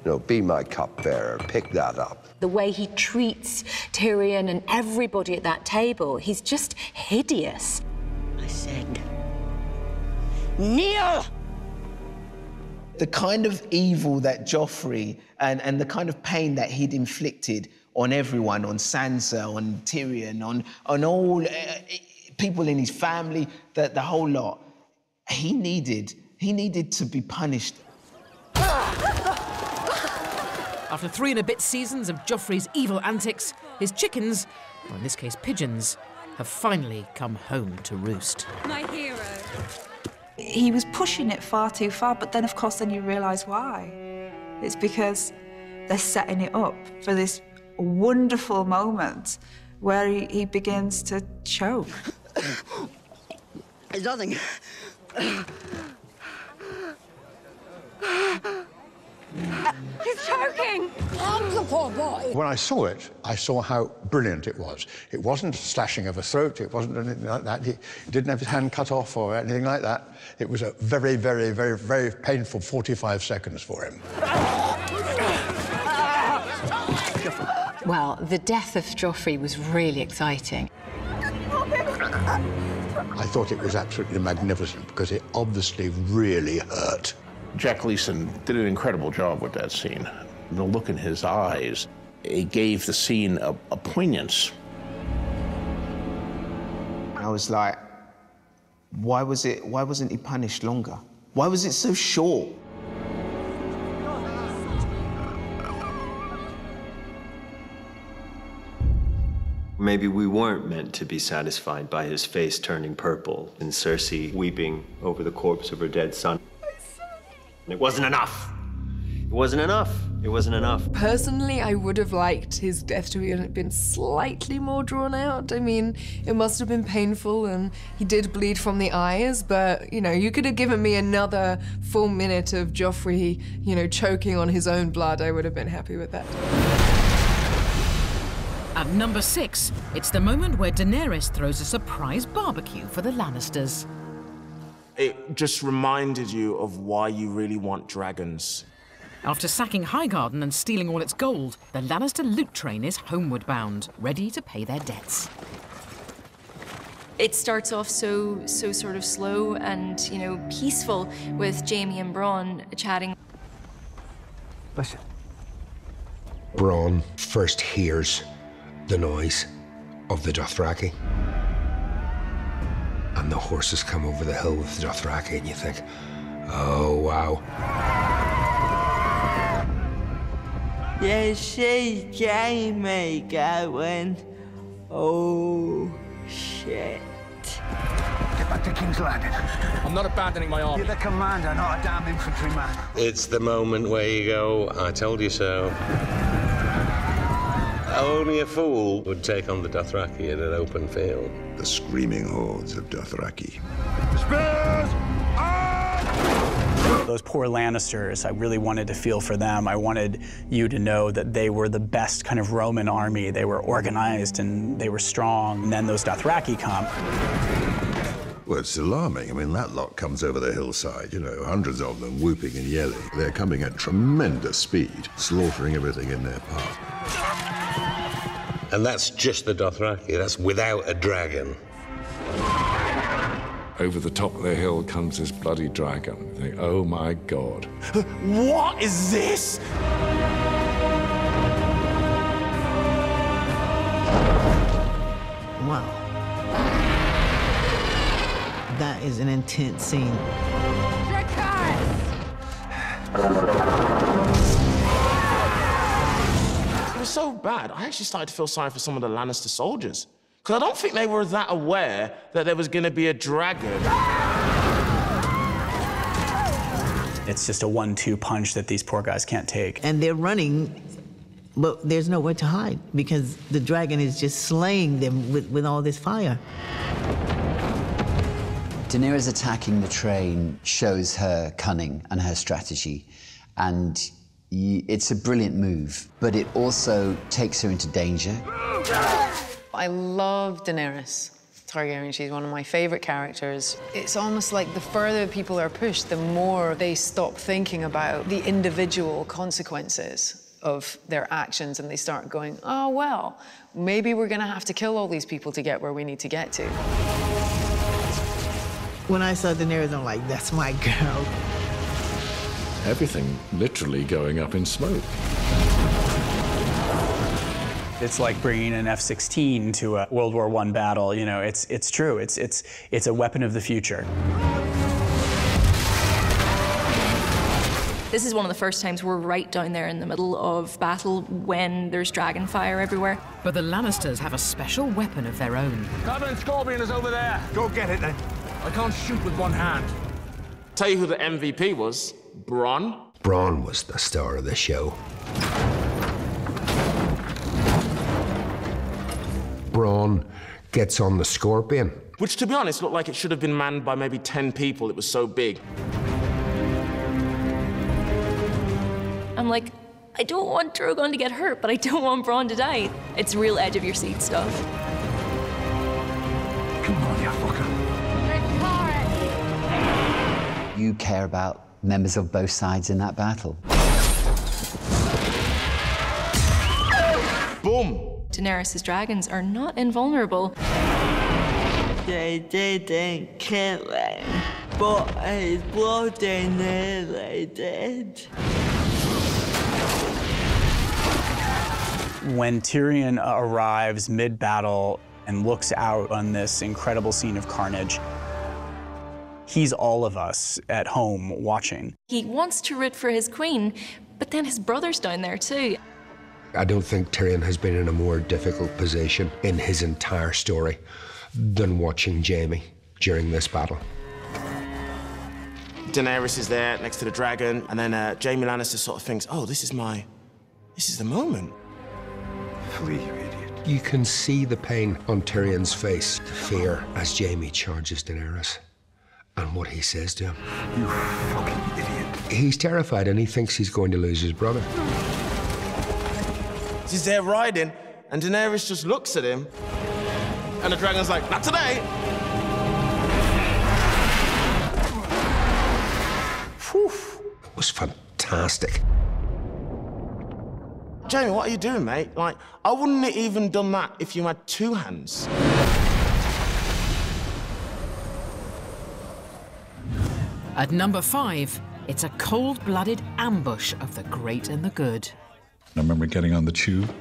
You know, be my cupbearer, pick that up. The way he treats Tyrion and everybody at that table, he's just hideous. I said, kneel! The kind of evil that Joffrey and the kind of pain that he'd inflicted on everyone, on Sansa, on Tyrion, on all people in his family, the whole lot, he needed to be punished. After 3 and a bit seasons of Joffrey's evil antics, his chickens, or in this case pigeons, have finally come home to roost. My hero. He was pushing it far too far, but then, of course, then you realise why. It's because they're setting it up for this wonderful moment where he begins to choke. It's nothing. He's choking! Help the poor boy! When I saw it, I saw how brilliant it was. It wasn't slashing of a throat, it wasn't anything like that. He didn't have his hand cut off or anything like that. It was a very, very, very, very painful 45 seconds for him. Well, the death of Joffrey was really exciting. I thought it was absolutely magnificent because it obviously really hurt. Jack Leeson did an incredible job with that scene. The look in his eyes, it gave the scene a poignance. I was like, why wasn't he punished longer? Why was it so short? Maybe we weren't meant to be satisfied by his face turning purple and Cersei weeping over the corpse of her dead son. It wasn't enough. It wasn't enough. It wasn't enough. Personally, I would have liked his death to have been slightly more drawn out. I mean, it must have been painful and he did bleed from the eyes, but, you know, you could have given me another full minute of Joffrey, you know, choking on his own blood. I would have been happy with that. At number 6, it's the moment where Daenerys throws a surprise barbecue for the Lannisters. It just reminded you of why you really want dragons. After sacking Highgarden and stealing all its gold, the Lannister loot train is homeward bound, ready to pay their debts. It starts off so sort of slow and, you know, peaceful with Jaime and Bronn chatting. Listen. Bronn first hears the noise of the Dothraki. And the horses come over the hill with the Dothraki, and you think, oh, wow. You see Jaime going, oh, shit. Get back to King's Landing. I'm not abandoning my army. You're the commander, not a damn infantryman. It's the moment where you go, I told you so. Only a fool would take on the Dothraki in an open field. The screaming hordes of Dothraki. Spears! Those poor Lannisters, I really wanted to feel for them. I wanted you to know that they were the best kind of Roman army. They were organized and they were strong. And then those Dothraki come. Well, it's alarming. I mean, that lot comes over the hillside, you know, hundreds of them whooping and yelling. They're coming at tremendous speed, slaughtering everything in their path. And that's just the Dothraki. That's without a dragon. Over the top of the hill comes this bloody dragon. You think, oh my God. What is this? Wow. That is an intense scene. It was so bad, I actually started to feel sorry for some of the Lannister soldiers. Because I don't think they were that aware that there was going to be a dragon. It's just a 1-2 punch that these poor guys can't take. And they're running, but there's nowhere to hide because the dragon is just slaying them with all this fire. Daenerys attacking the train shows her cunning and her strategy. And it's a brilliant move, but it also takes her into danger. I love Daenerys Targaryen. She's one of my favorite characters. It's almost like the further people are pushed, the more they stop thinking about the individual consequences of their actions and they start going, oh, well, maybe we're gonna have to kill all these people to get where we need to get to. When I saw Daenerys, I'm like, that's my girl. Everything literally going up in smoke. It's like bringing an F-16 to a World War I battle. You know, it's true. It's a weapon of the future. This is one of the first times we're right down there in the middle of battle when there's dragon fire everywhere. But the Lannisters have a special weapon of their own. Captain Scorpion is over there. Go get it, then. I can't shoot with one hand. Tell you who the MVP was. Bronn. Bronn was the star of the show. Bronn gets on the Scorpion. Which, to be honest, looked like it should have been manned by maybe 10 people. It was so big. I'm like, I don't want Drogon to get hurt, but I don't want Bronn to die. It's real edge of your seat stuff. Come on, you fucker. You care about members of both sides in that battle. Boom! Daenerys' dragons are not invulnerable. They didn't kill him, but his bloody nearly did. When Tyrion arrives mid-battle and looks out on this incredible scene of carnage, he's all of us at home watching. He wants to root for his queen, but then his brother's down there too. I don't think Tyrion has been in a more difficult position in his entire story than watching Jaime during this battle. Daenerys is there next to the dragon, and then Jaime Lannister sort of thinks, oh, this is the moment. Flee, you idiot. You can see the pain on Tyrion's face, the fear, as Jaime charges Daenerys. And what he says to him. You fucking idiot. He's terrified and he thinks he's going to lose his brother. He's there riding, and Daenerys just looks at him, and the dragon's like, not today! Whew. It was fantastic. Jaime, what are you doing, mate? Like, I wouldn't have even done that if you had two hands. At number 5, it's a cold-blooded ambush of the great and the good. I remember getting on the tube.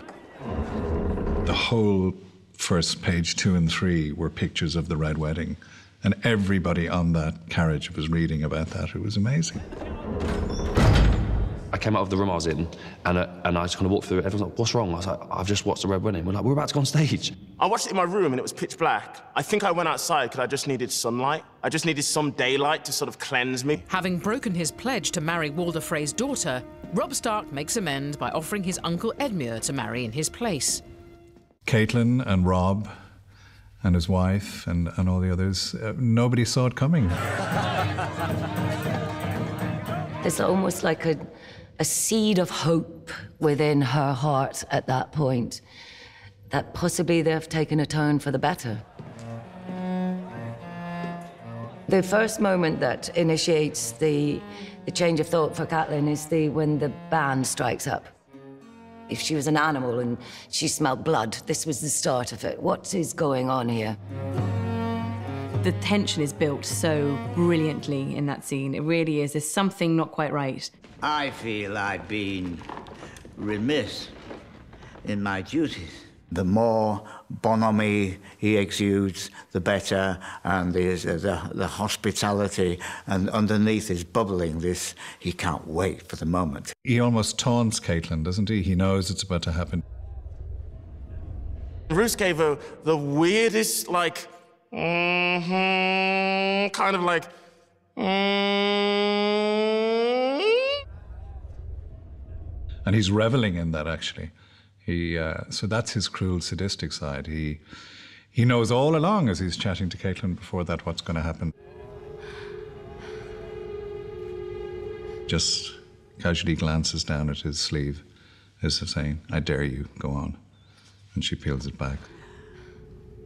The whole first page 2 and 3 were pictures of the Red Wedding, and everybody on that carriage was reading about that. It was amazing. I came out of the room I was in, and I just kind of walked through it. Everyone's like, what's wrong? I was like, I've just watched the Red Wedding. We're like, we're about to go on stage. I watched it in my room and it was pitch black. I think I went outside because I just needed sunlight. I just needed some daylight to sort of cleanse me. Having broken his pledge to marry Walder Frey's daughter, Robb Stark makes amends by offering his uncle Edmure to marry in his place. Caitlin and Robb and his wife and all the others, nobody saw it coming. There's almost like a seed of hope within her heart at that point, that possibly they've taken a turn for the better. The first moment that initiates the change of thought for Catelyn is when the band strikes up. If she was an animal and she smelled blood, this was the start of it. What is going on here? The tension is built so brilliantly in that scene. It really is. There's something not quite right. I feel I've been remiss in my duties. The more bonhomie he exudes, the better, and there's the hospitality, and underneath is bubbling this, he can't wait for the moment. He almost taunts Caitlin, doesn't he? He knows it's about to happen. Roose gave her the weirdest, like, kind of like, And he's reveling in that, actually. So that's his cruel, sadistic side. He knows all along as he's chatting to Caitlin before that what's going to happen. Just casually glances down at his sleeve as if saying, I dare you, go on. And she peels it back.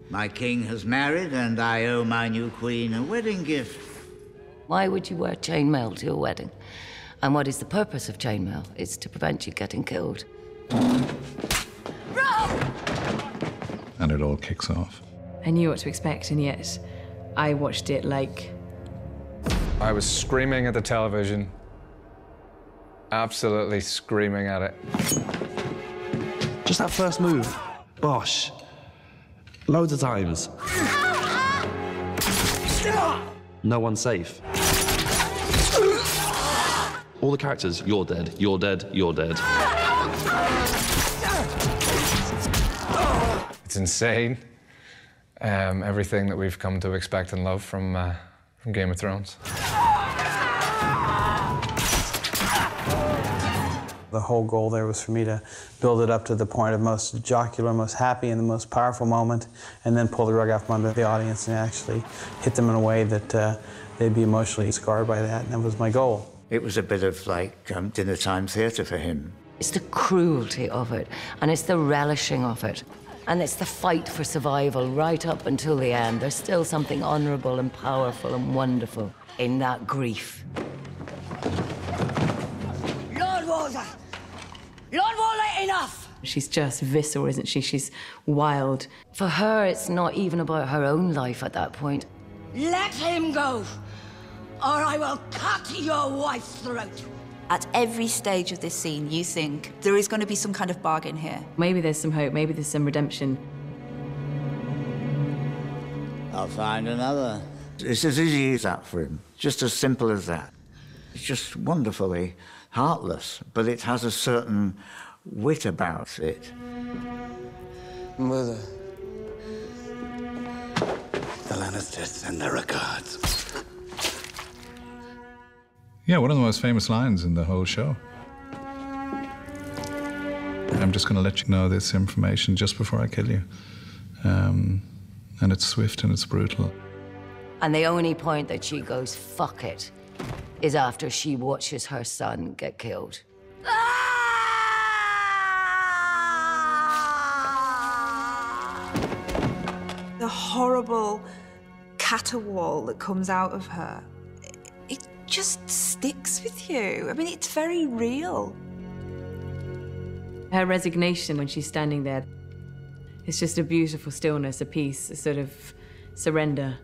My king has married, and I owe my new queen a wedding gift. Why would you wear chainmail to your wedding? And what is the purpose of chainmail? It's to prevent you getting killed. And it all kicks off. I knew what to expect, and yet I watched it like... I was screaming at the television. Absolutely screaming at it. Just that first move. Bosh. Loads of times. No one's safe. All the characters, you're dead, you're dead, you're dead. It's insane. Everything that we've come to expect and love from Game of Thrones. The whole goal there was for me to build it up to the point of most jocular, most happy, and the most powerful moment, and then pull the rug out from under the audience and actually hit them in a way that they'd be emotionally scarred by that, and that was my goal. It was a bit of like dinner time theatre for him. It's the cruelty of it, and it's the relishing of it, and it's the fight for survival right up until the end. There's still something honourable and powerful and wonderful in that grief. Lord Walder! Lord Walder, enough! She's just visceral, isn't she? She's wild. For her, it's not even about her own life at that point. Let him go, or I will cut your wife's throat. At every stage of this scene, you think there is going to be some kind of bargain here. Maybe there's some hope, maybe there's some redemption. I'll find another. It's as easy as that for him. Just as simple as that. It's just wonderfully heartless, but it has a certain wit about it. Mother, the Lannisters send their regards. Yeah, one of the most famous lines in the whole show. I'm just going to let you know this information just before I kill you. And it's swift and it's brutal. And the only point that she goes, fuck it, is after she watches her son get killed. The horrible caterwaul that comes out of her, it just sticks with you. I mean, it's very real. Her resignation when she's standing there, it's just a beautiful stillness, a peace, a sort of surrender.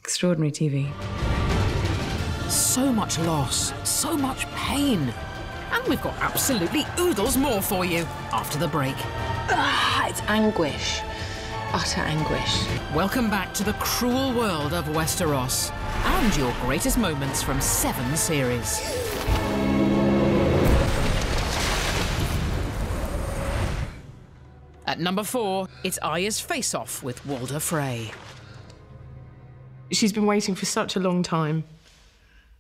Extraordinary TV. So much loss, so much pain. And we've got absolutely oodles more for you after the break. It's anguish. Utter anguish. Welcome back to the cruel world of Westeros and your greatest moments from 7 series. At number 4, it's Arya's face-off with Walder Frey. She's been waiting for such a long time.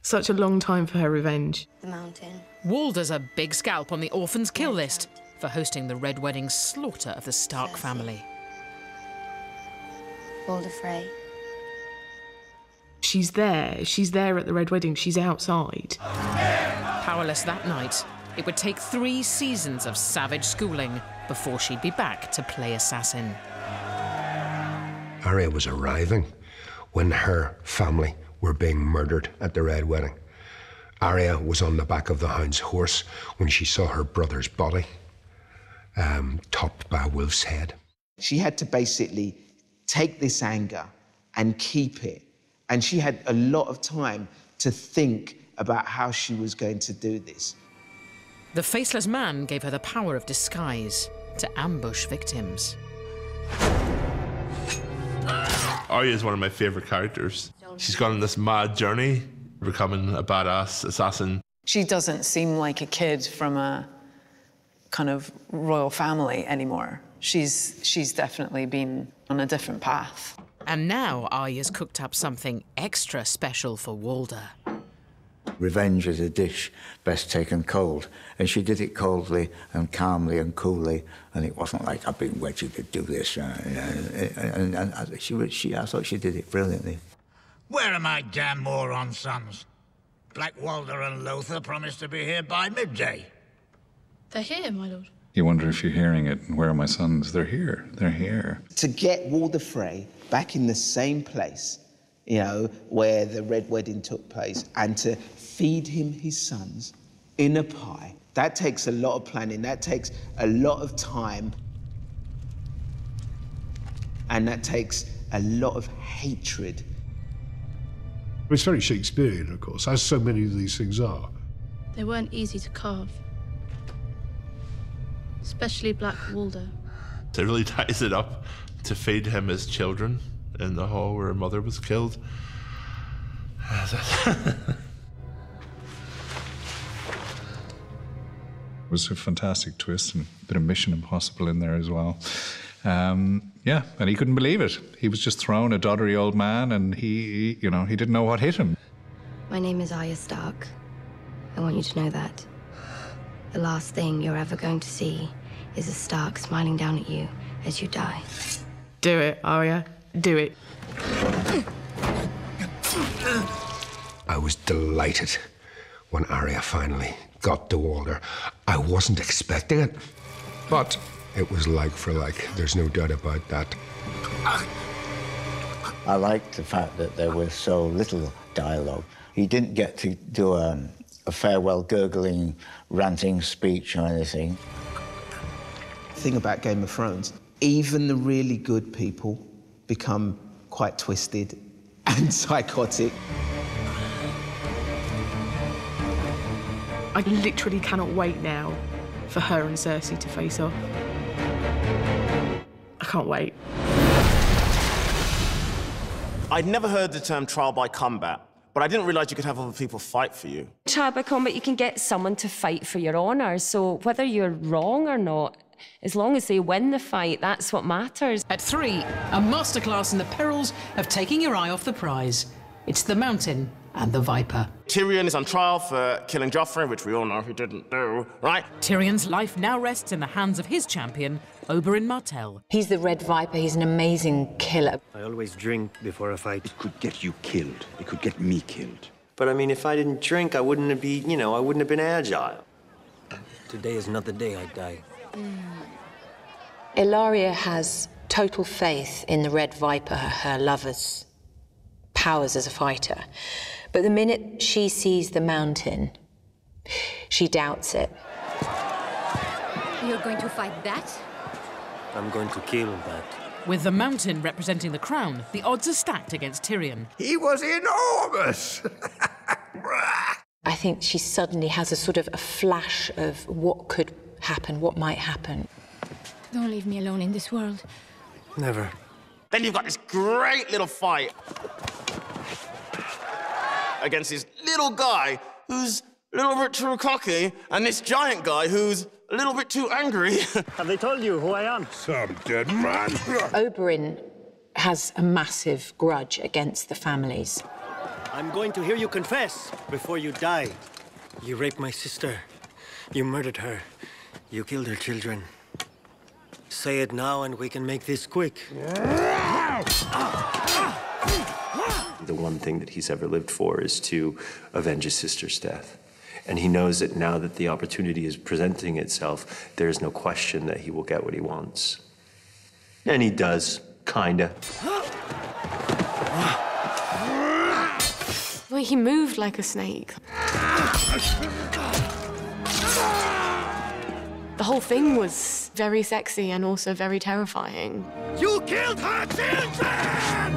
Such a long time for her revenge. The mountain. Walder's a big scalp on the orphans' kill list for hosting the Red Wedding's slaughter of the Stark family. Walder Frey. She's there at the Red Wedding, she's outside. Powerless that night, it would take 3 seasons of savage schooling before she'd be back to play assassin. Arya was arriving when her family were being murdered at the Red Wedding. Arya was on the back of the Hound's horse when she saw her brother's body, topped by a wolf's head. She had to basically take this anger and keep it. And she had a lot of time to think about how she was going to do this. The Faceless Man gave her the power of disguise to ambush victims. Arya is one of my favourite characters. She's gone on this mad journey, becoming a badass assassin. She doesn't seem like a kid from a kind of royal family anymore. She's definitely been on a different path. And now Arya's cooked up something extra special for Walder. Revenge is a dish best taken cold, and she did it coldly and calmly and coolly, and it wasn't like, I've been wedged to do this. And I thought she did it brilliantly. Where are my damn moron sons? Black Walder and Lothar promised to be here by midday. They're here, my lord. You wonder if you're hearing it, and where are my sons? They're here, they're here. To get Walder Frey back in the same place, you know, where the Red Wedding took place, and to feed him his sons in a pie, that takes a lot of planning, that takes a lot of time, and that takes a lot of hatred. It's very Shakespearean, of course, as so many of these things are. They weren't easy to carve. Especially Black Walder. It really ties it up to feed him his children in the hall where her mother was killed. It was a fantastic twist and a bit of Mission Impossible in there as well. Yeah, and he couldn't believe it. He was just thrown, a doddery old man, and he didn't know what hit him. My name is Arya Stark. I want you to know that. The last thing you're ever going to see is a Stark smiling down at you as you die. Do it, Arya. Do it. I was delighted when Arya finally got to Walder. I wasn't expecting it, but it was like for like. There's no doubt about that. I liked the fact that there was so little dialogue. He didn't get to do a farewell gurgling, ranting speech or anything. The thing about Game of Thrones, even the really good people become quite twisted and psychotic. I literally cannot wait now for her and Cersei to face off. I can't wait. I I'd never heard the term trial by combat, but I didn't realise you could have other people fight for you. Trial by combat, you can get someone to fight for your honour, so whether you're wrong or not, as long as they win the fight, that's what matters. At 3, a masterclass in the perils of taking your eye off the prize. It's the Mountain and the Viper. Tyrion is on trial for killing Joffrey, which we all know he didn't do, right? Tyrion's life now rests in the hands of his champion, Oberyn Martell. He's the Red Viper. He's an amazing killer. I always drink before a fight. It could get you killed. It could get me killed. But I mean, if I didn't drink, I wouldn't be, I wouldn't have been agile. Today is not the day I die. Ilaria has total faith in the Red Viper, her lover's powers as a fighter. But the minute she sees the Mountain, she doubts it. You're going to fight that? I'm going to kill that. With the Mountain representing the crown, the odds are stacked against Tyrion. He was enormous! I think she suddenly has a sort of a flash of what could happen, what might happen. Don't leave me alone in this world. Never. Then you've got this great little fight against this little guy who's a little bit too cocky and this giant guy who's a little bit too angry. Have they told you who I am? Some dead man. Oberyn has a massive grudge against the families. I'm going to hear you confess before you die. You raped my sister. You murdered her. You killed her children. Say it now and we can make this quick. The one thing that he's ever lived for is to avenge his sister's death. And he knows that now that the opportunity is presenting itself, there is no question that he will get what he wants. And he does, kinda. Well, he moved like a snake. The whole thing was very sexy and also very terrifying. You killed her children!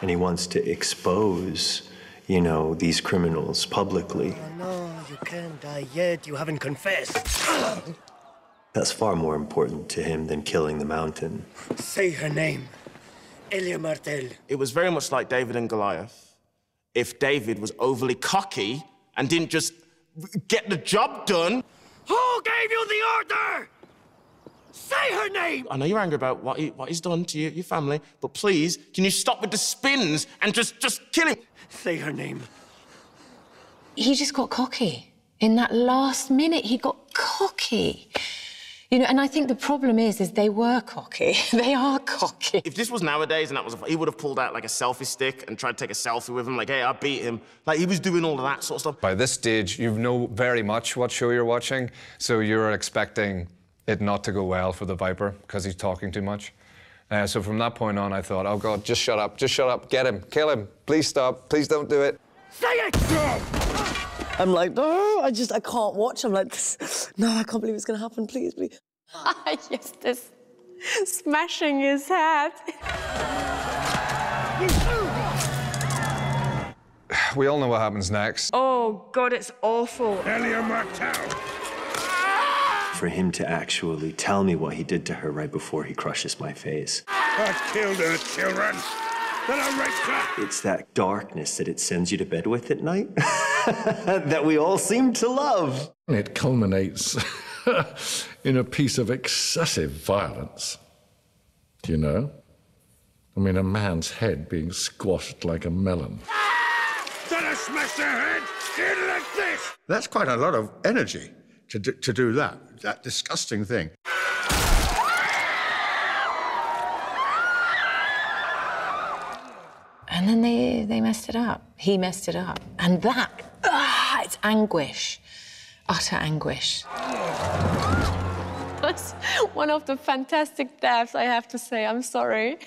And he wants to expose, these criminals publicly. Oh, no, you can't die yet. You haven't confessed. That's far more important to him than killing the Mountain. Say her name. Elia Martell. It was very much like David and Goliath. If David was overly cocky and didn't just get the job done. Who gave you the order? Say her name! I know you're angry about what he's done to your family, but please, can you stop with the spins and just kill him? Say her name. He just got cocky. In that last minute, he got cocky. And I think the problem is they were cocky. They are cocky. If this was nowadays and he would have pulled out like a selfie stick and tried to take a selfie with him, like, hey, I beat him. Like, he was doing all of that sort of stuff. By this stage, you know very much what show you're watching, so you're expecting it not to go well for the Viper because he's talking too much. So from that point on, I thought, oh, God, just shut up, get him, kill him, please stop, please don't do it. Say it! I'm like, no, I can't watch. I'm like, no, I can't believe it's going to happen, please, please. Yes, this smashing his head. We all know what happens next. Oh, God, it's awful. Elia Martell. For him to actually tell me what he did to her right before he crushes my face. I killed her children. Then I raped her. It's that darkness that it sends you to bed with at night that we all seem to love. It culminates in a piece of excessive violence. I mean, a man's head being squashed like a melon. Then I smashed her head in like this. That's quite a lot of energy to do that disgusting thing. And then they messed it up. He messed it up. And that, it's anguish. Utter anguish. That's one of the fantastic deaths, I have to say. I'm sorry.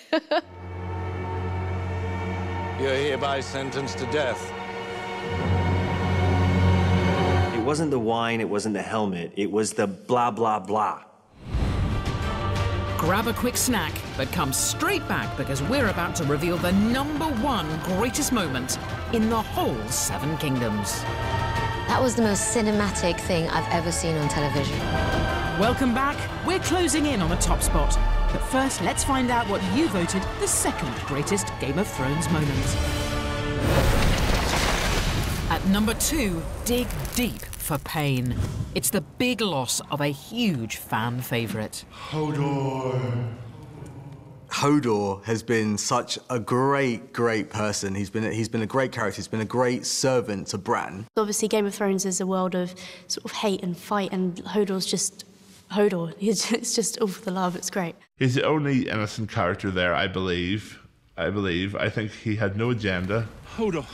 You're hereby sentenced to death. It wasn't the wine, it wasn't the helmet, it was the blah, blah, blah. Grab a quick snack, but come straight back because we're about to reveal the #1 greatest moment in the whole 7 Kingdoms. That was the most cinematic thing I've ever seen on television. Welcome back. We're closing in on the top spot. But first, let's find out what you voted the second greatest Game of Thrones moment. At number 2, dig deep for pain. It's the big loss of a huge fan favourite. Hodor has been such a great person. He's been a great character. He's been a great servant to Bran. Obviously, Game of Thrones is a world of sort of hate and fight, and Hodor's just Hodor. It's just all for the love. It's great. He's the only innocent character there, I believe. I think he had no agenda. Hodor.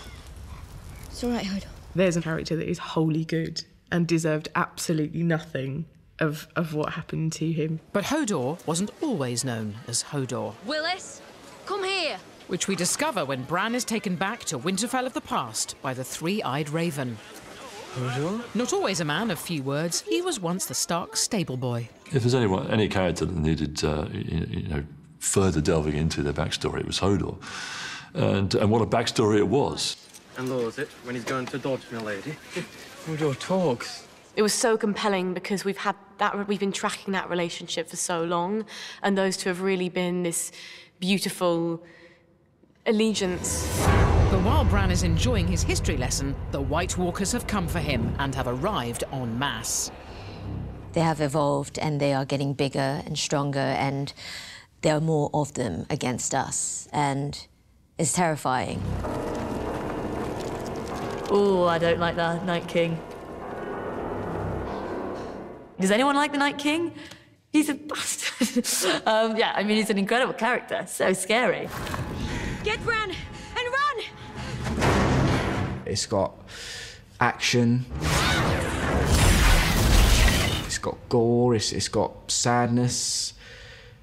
It's all right, Hodor. There's a character that is wholly good and deserved absolutely nothing of what happened to him. But Hodor wasn't always known as Hodor. Willis, come here. Which we discover when Bran is taken back to Winterfell of the past by the three-eyed raven. Hodor? Not always a man of few words, he was once the Stark stable boy. If there's any character that needed, further delving into their backstory, it was Hodor. And what a backstory it was. And lose it when he's going to dodge me, lady. Hodor talks. It was so compelling because we've been tracking that relationship for so long, and those two have really been this beautiful allegiance. But while Bran is enjoying his history lesson, the White Walkers have come for him and have arrived en masse. They have evolved and they are getting bigger and stronger, and there are more of them against us, and it's terrifying. Oh, I don't like the Night King. Does anyone like the Night King? He's a bastard. Yeah, I mean, he's an incredible character. So scary. Get Bran and run! It's got action. It's got gore. It's got sadness.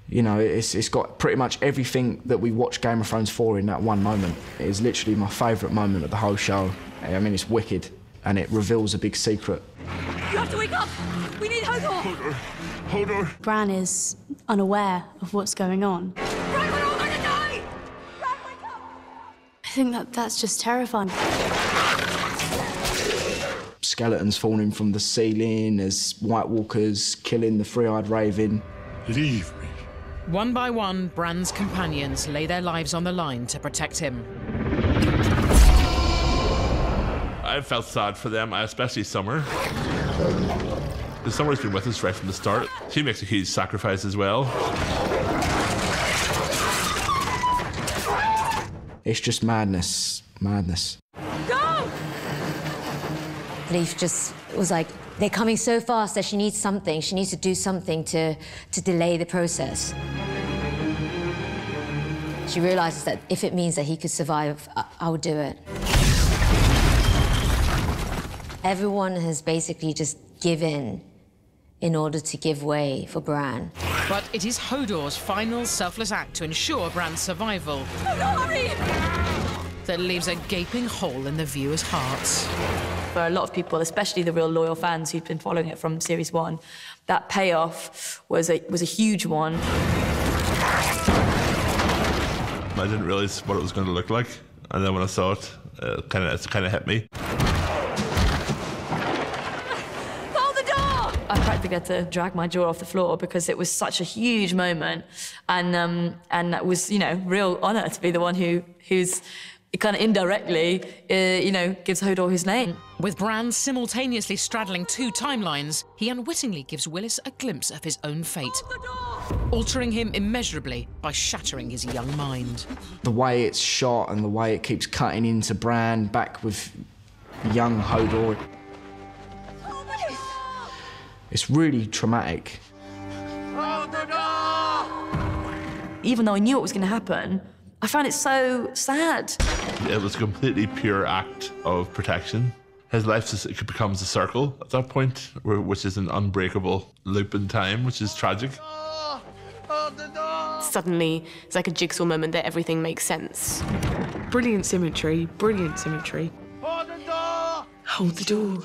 You know, it's got pretty much everything that we watch Game of Thrones for in that one moment. It is literally my favourite moment of the whole show. I mean, it's wicked, and it reveals a big secret. You have to wake up! We need Hodor! Hodor! Bran is unaware of what's going on. Bran, we're all gonna die! Bran, wake up! I think that's just terrifying. Skeletons falling from the ceiling as White Walkers killing the three-eyed raven. Leave me. One by one, Bran's companions lay their lives on the line to protect him. I felt sad for them, especially Summer. Because Summer's been with us right from the start. She makes a huge sacrifice as well. It's just madness. Madness. Go! Leaf just was like, they're coming so fast that she needs something. She needs to do something to delay the process. She realizes that if it means that he could survive, I would do it. Everyone has basically just given in order to give way for Bran. But it is Hodor's final selfless act to ensure Bran's survival that leaves a gaping hole in the viewers' hearts. For a lot of people, especially the real loyal fans who've been following it from Series 1, that payoff was a huge one. I didn't realise what it was going to look like, and then when I saw it, it kind of hit me. I practically had to drag my jaw off the floor because it was such a huge moment, and that was, real honour to be the one who's kind of indirectly, gives Hodor his name. With Bran simultaneously straddling two timelines, he unwittingly gives Willis a glimpse of his own fate, altering him immeasurably by shattering his young mind. The way it's shot and the way it keeps cutting into Bran back with young Hodor. It's really traumatic. Even though I knew what was going to happen, I found it so sad. It was a completely pure act of protection. His life becomes a circle at that point, which is an unbreakable loop in time, which is tragic. Suddenly, it's like a jigsaw moment that everything makes sense. Brilliant symmetry, brilliant symmetry. Hold the door.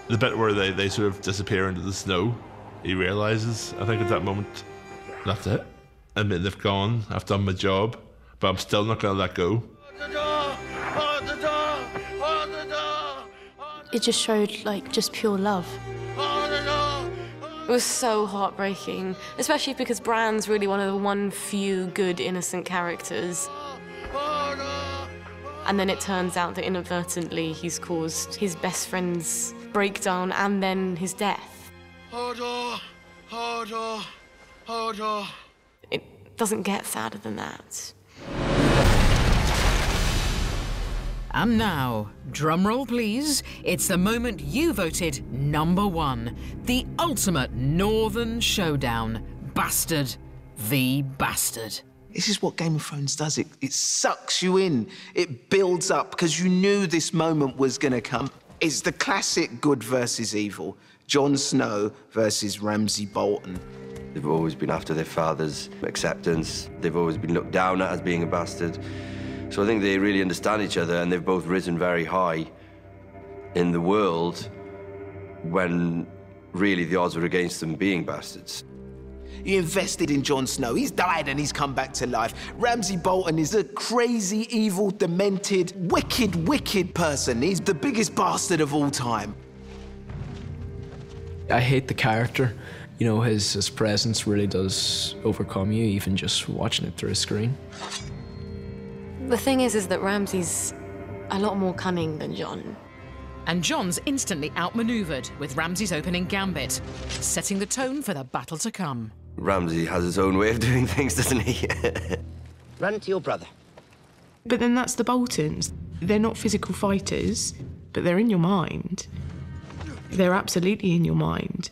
The bit where they sort of disappear into the snow, he realises, I think at that moment, that's it. I mean, they've gone, I've done my job, but I'm still not going to let go. It just showed, just pure love. It was so heartbreaking, especially because Bran's really one of the one few good innocent characters. And then it turns out that inadvertently he's caused his best friend's breakdown and then his death. It doesn't get sadder than that. And now, drumroll please, it's the moment you voted #1, the ultimate Northern showdown, Bastard v Bastard. This is what Game of Thrones does. It sucks you in. It builds up because you knew this moment was going to come. It's the classic good versus evil. Jon Snow versus Ramsay Bolton. They've always been after their father's acceptance. They've always been looked down at as being a bastard. So I think they really understand each other, and they've both risen very high in the world when really the odds were against them being bastards. You invested in Jon Snow. He's died and he's come back to life. Ramsay Bolton is a crazy, evil, demented, wicked person. He's the biggest bastard of all time. I hate the character. You know, his presence really does overcome you, even just watching it through a screen. The thing is that Ramsay's a lot more cunning than Jon. And Jon's instantly outmaneuvered with Ramsay's opening gambit, setting the tone for the battle to come. Ramsay has his own way of doing things, doesn't he? Run to your brother. But then that's the Boltons. They're not physical fighters, but they're in your mind. They're absolutely in your mind.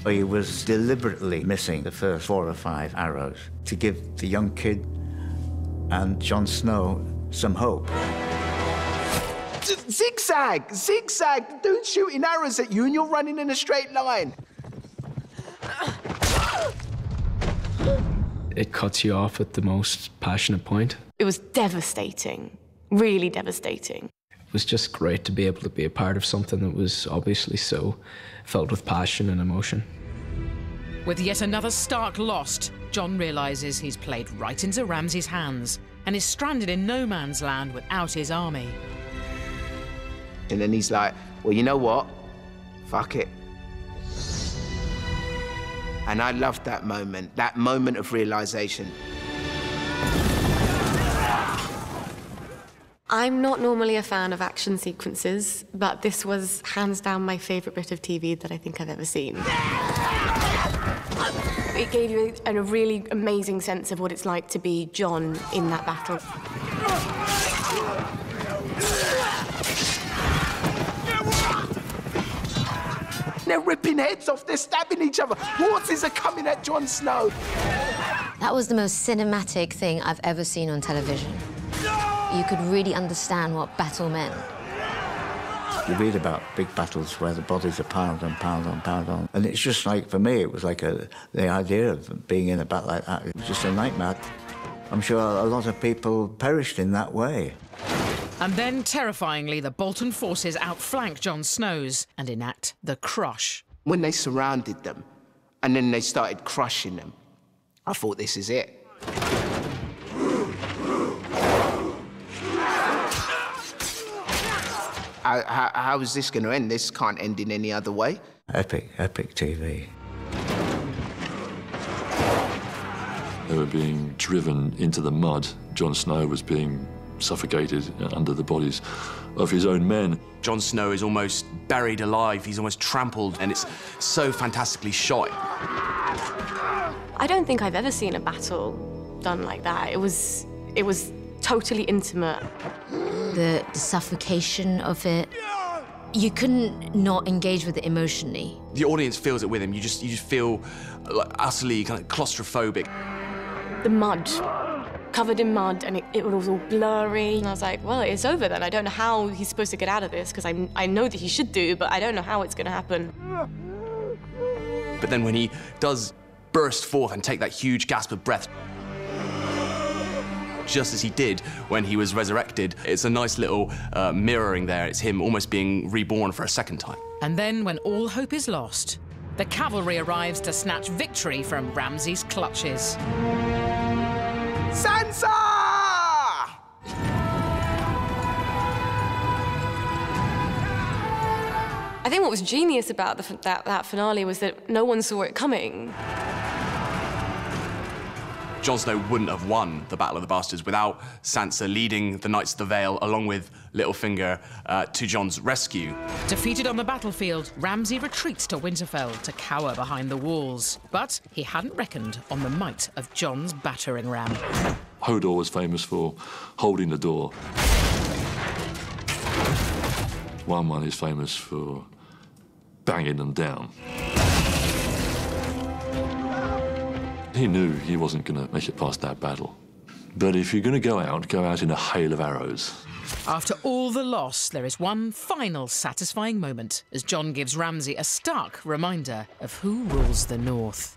He was deliberately missing the first 4 or 5 arrows to give the young kid and Jon Snow some hope. Zigzag! Zigzag! Don't shooting arrows at you and you're running in a straight line. It cuts you off at the most passionate point. It was devastating, really devastating. It was just great to be able to be a part of something that was obviously so filled with passion and emotion. With yet another Stark lost, Jon realises he's played right into Ramsay's hands and is stranded in no man's land without his army. And then he's like, well, you know what? Fuck it. And I loved that moment of realization. I'm not normally a fan of action sequences, but this was hands down my favourite bit of TV that I think I've ever seen. It gave you a really amazing sense of what it's like to be Jon in that battle. They're ripping heads off, they're stabbing each other. Horses are coming at Jon Snow. That was the most cinematic thing I've ever seen on television. You could really understand what battle meant. You read about big battles where the bodies are piled on, piled on, piled on. And it's just like, for me, it was like the idea of being in a battle like that. It was just a nightmare. I'm sure a lot of people perished in that way. And then, terrifyingly, the Bolton forces outflank Jon Snow's and enact the crush. When they surrounded them, and then they started crushing them, I thought, this is it. How is this going to end? This can't end in any other way. Epic TV. They were being driven into the mud. Jon Snow was being suffocated under the bodies of his own men. Jon Snow is almost buried alive. He's almost trampled, and it's so fantastically shot. I don't think I've ever seen a battle done like that. It was totally intimate. The suffocation of it, you couldn't not engage with it emotionally. The audience feels it with him. You just feel like utterly kind of claustrophobic. The mud, covered in mud, and it was all blurry. And I was like, well, it's over then. I don't know how he's supposed to get out of this, because I know that he should do, but I don't know how it's going to happen. But then when he does burst forth and take that huge gasp of breath, just as he did when he was resurrected, it's a nice little mirroring there. It's him almost being reborn for a second time. And then, when all hope is lost, the cavalry arrives to snatch victory from Ramsay's clutches. Sansa! I think what was genius about that finale was that no one saw it coming. Jon Snow wouldn't have won the Battle of the Bastards without Sansa leading the Knights of the Vale, along with Littlefinger, to Jon's rescue. Defeated on the battlefield, Ramsay retreats to Winterfell to cower behind the walls. But he hadn't reckoned on the might of Jon's battering ram. Hodor was famous for holding the door. One is famous for banging them down. He knew he wasn't going to make it past that battle. But if you're going to go out in a hail of arrows. After all the loss, there is one final satisfying moment as Jon gives Ramsay a stark reminder of who rules the North.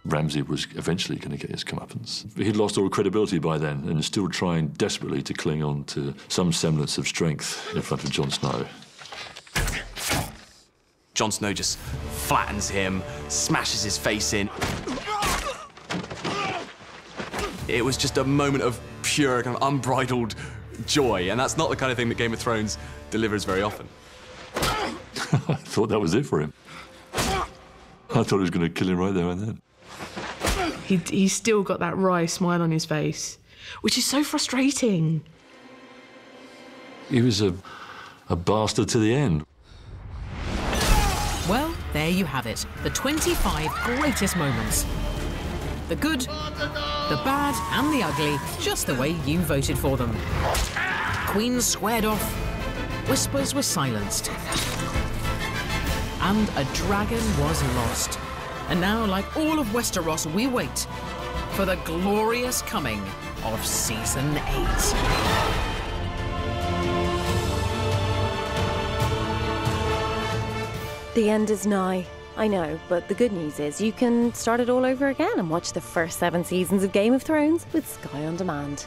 Ramsay was eventually going to get his comeuppance. He'd lost all credibility by then and still trying desperately to cling on to some semblance of strength in front of Jon Snow. Jon Snow just flattens him, smashes his face in. It was just a moment of pure, kind of unbridled joy, and that's not the kind of thing that Game of Thrones delivers very often. I thought that was it for him. I thought he was going to kill him right there and then. He's still got that wry smile on his face, which is so frustrating. He was a bastard to the end. Well, there you have it. The 25 greatest moments. The good, the bad and the ugly, just the way you voted for them. Queens squared off, whispers were silenced, and a dragon was lost. And now, like all of Westeros, we wait for the glorious coming of Season 8. The end is nigh. I know, but the good news is you can start it all over again and watch the first 7 seasons of Game of Thrones with Sky On Demand.